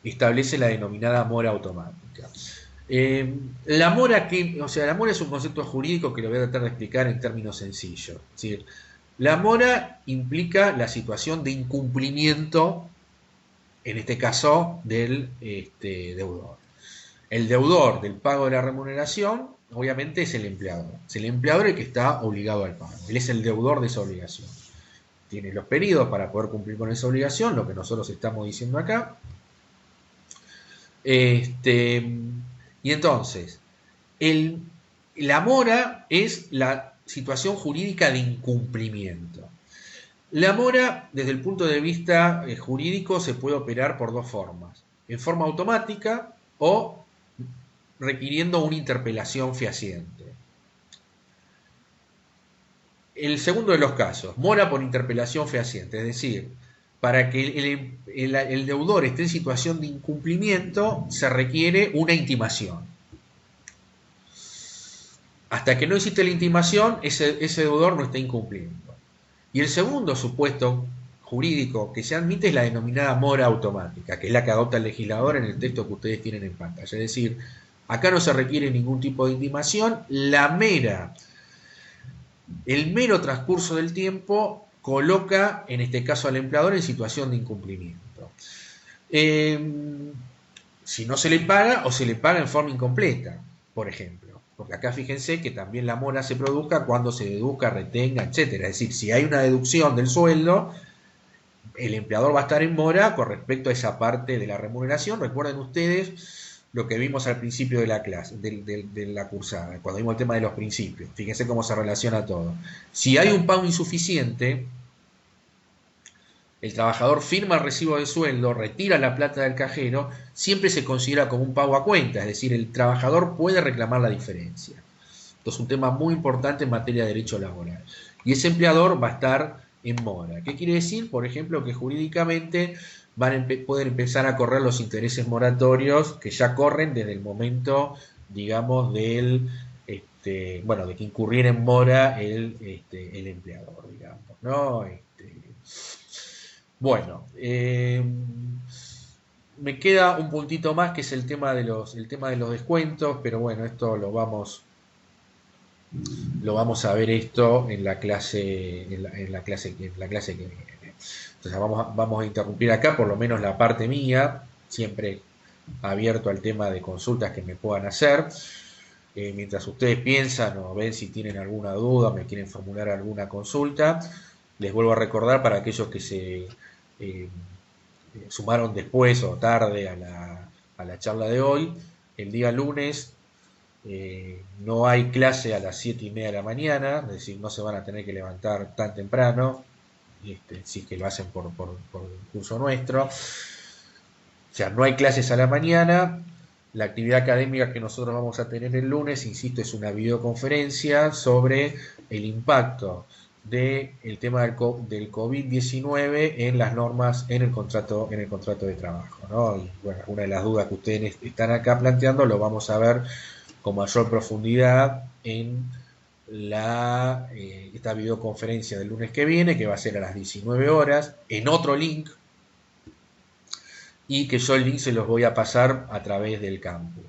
establece la denominada mora automática. La mora es un concepto jurídico que lo voy a tratar de explicar en términos sencillos. Es decir, la mora implica la situación de incumplimiento, en este caso, del deudor. El deudor del pago de la remuneración, obviamente, es el empleador. Es el empleador el que está obligado al pago. Él es el deudor de esa obligación. Tiene los periodos para poder cumplir con esa obligación, lo que nosotros estamos diciendo acá. Y entonces, la mora es la situación jurídica de incumplimiento. La mora, desde el punto de vista jurídico, se puede operar por dos formas. En forma automática o requiriendo una interpelación fehaciente. El segundo de los casos, mora por interpelación fehaciente, es decir, para que el deudor esté en situación de incumplimiento, se requiere una intimación. Hasta que no existe la intimación, ese deudor no está incumpliendo. Y el segundo supuesto jurídico que se admite es la denominada mora automática, que es la que adopta el legislador en el texto que ustedes tienen en pantalla. Es decir, acá no se requiere ningún tipo de intimación, el mero transcurso del tiempo coloca, en este caso al empleador, en situación de incumplimiento. Si no se le paga o se le paga en forma incompleta, por ejemplo. Porque acá fíjense que también la mora se produzca cuando se deduzca, retenga, etcétera. Es decir, si hay una deducción del sueldo, el empleador va a estar en mora con respecto a esa parte de la remuneración. Recuerden ustedes lo que vimos al principio de la clase, de la cursada, cuando vimos el tema de los principios. Fíjense cómo se relaciona todo. Si hay un pago insuficiente, el trabajador firma el recibo de sueldo, retira la plata del cajero, siempre se considera como un pago a cuenta, es decir, el trabajador puede reclamar la diferencia. Esto es un tema muy importante en materia de derecho laboral. Y ese empleador va a estar en mora. ¿Qué quiere decir? Por ejemplo, que jurídicamente pueden empezar a correr los intereses moratorios que ya corren desde el momento, digamos, de que incurriera en mora el empleador, digamos, ¿no? Bueno, me queda un puntito más que es el tema de los descuentos, pero bueno, esto lo vamos a ver esto en la clase que viene. Entonces vamos a interrumpir acá, por lo menos la parte mía, siempre abierto al tema de consultas que me puedan hacer. Mientras ustedes piensan o ven si tienen alguna duda, me quieren formular alguna consulta, les vuelvo a recordar para aquellos que se sumaron después o tarde a la charla de hoy, el día lunes no hay clase a las 7:30 de la mañana, es decir, no se van a tener que levantar tan temprano, si es que lo hacen por el curso nuestro. O sea, no hay clases a la mañana. La actividad académica que nosotros vamos a tener el lunes, insisto, es una videoconferencia sobre el impacto del tema del COVID-19 en las normas, en el contrato de trabajo, ¿no? Y bueno, una de las dudas que ustedes están acá planteando lo vamos a ver con mayor profundidad en esta videoconferencia del lunes que viene, que va a ser a las 19 horas, en otro link, y que yo el link se los voy a pasar a través del campus.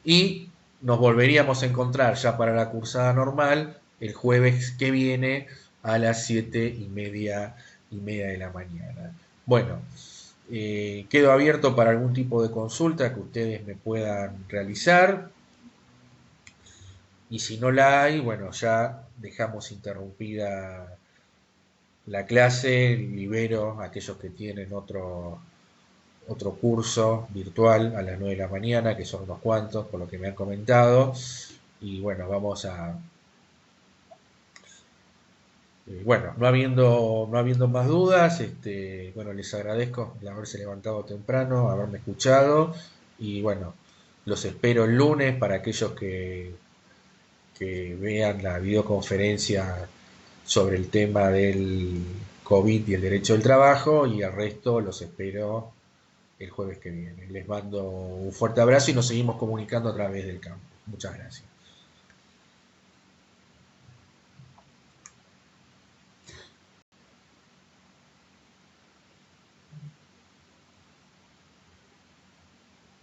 Y nos volveríamos a encontrar ya para la cursada normal el jueves que viene a las 7:30 de la mañana. Bueno, quedo abierto para algún tipo de consulta que ustedes me puedan realizar. Y si no la hay, bueno, ya dejamos interrumpida la clase, libero a aquellos que tienen otro curso virtual a las 9 de la mañana, que son unos cuantos, por lo que me han comentado. Y bueno, no habiendo más dudas, bueno, les agradezco el haberse levantado temprano, haberme escuchado. Y bueno, los espero el lunes para aquellos que vean la videoconferencia sobre el tema del COVID y el derecho del trabajo, y el resto los espero el jueves que viene. Les mando un fuerte abrazo y nos seguimos comunicando a través del campo. Muchas gracias.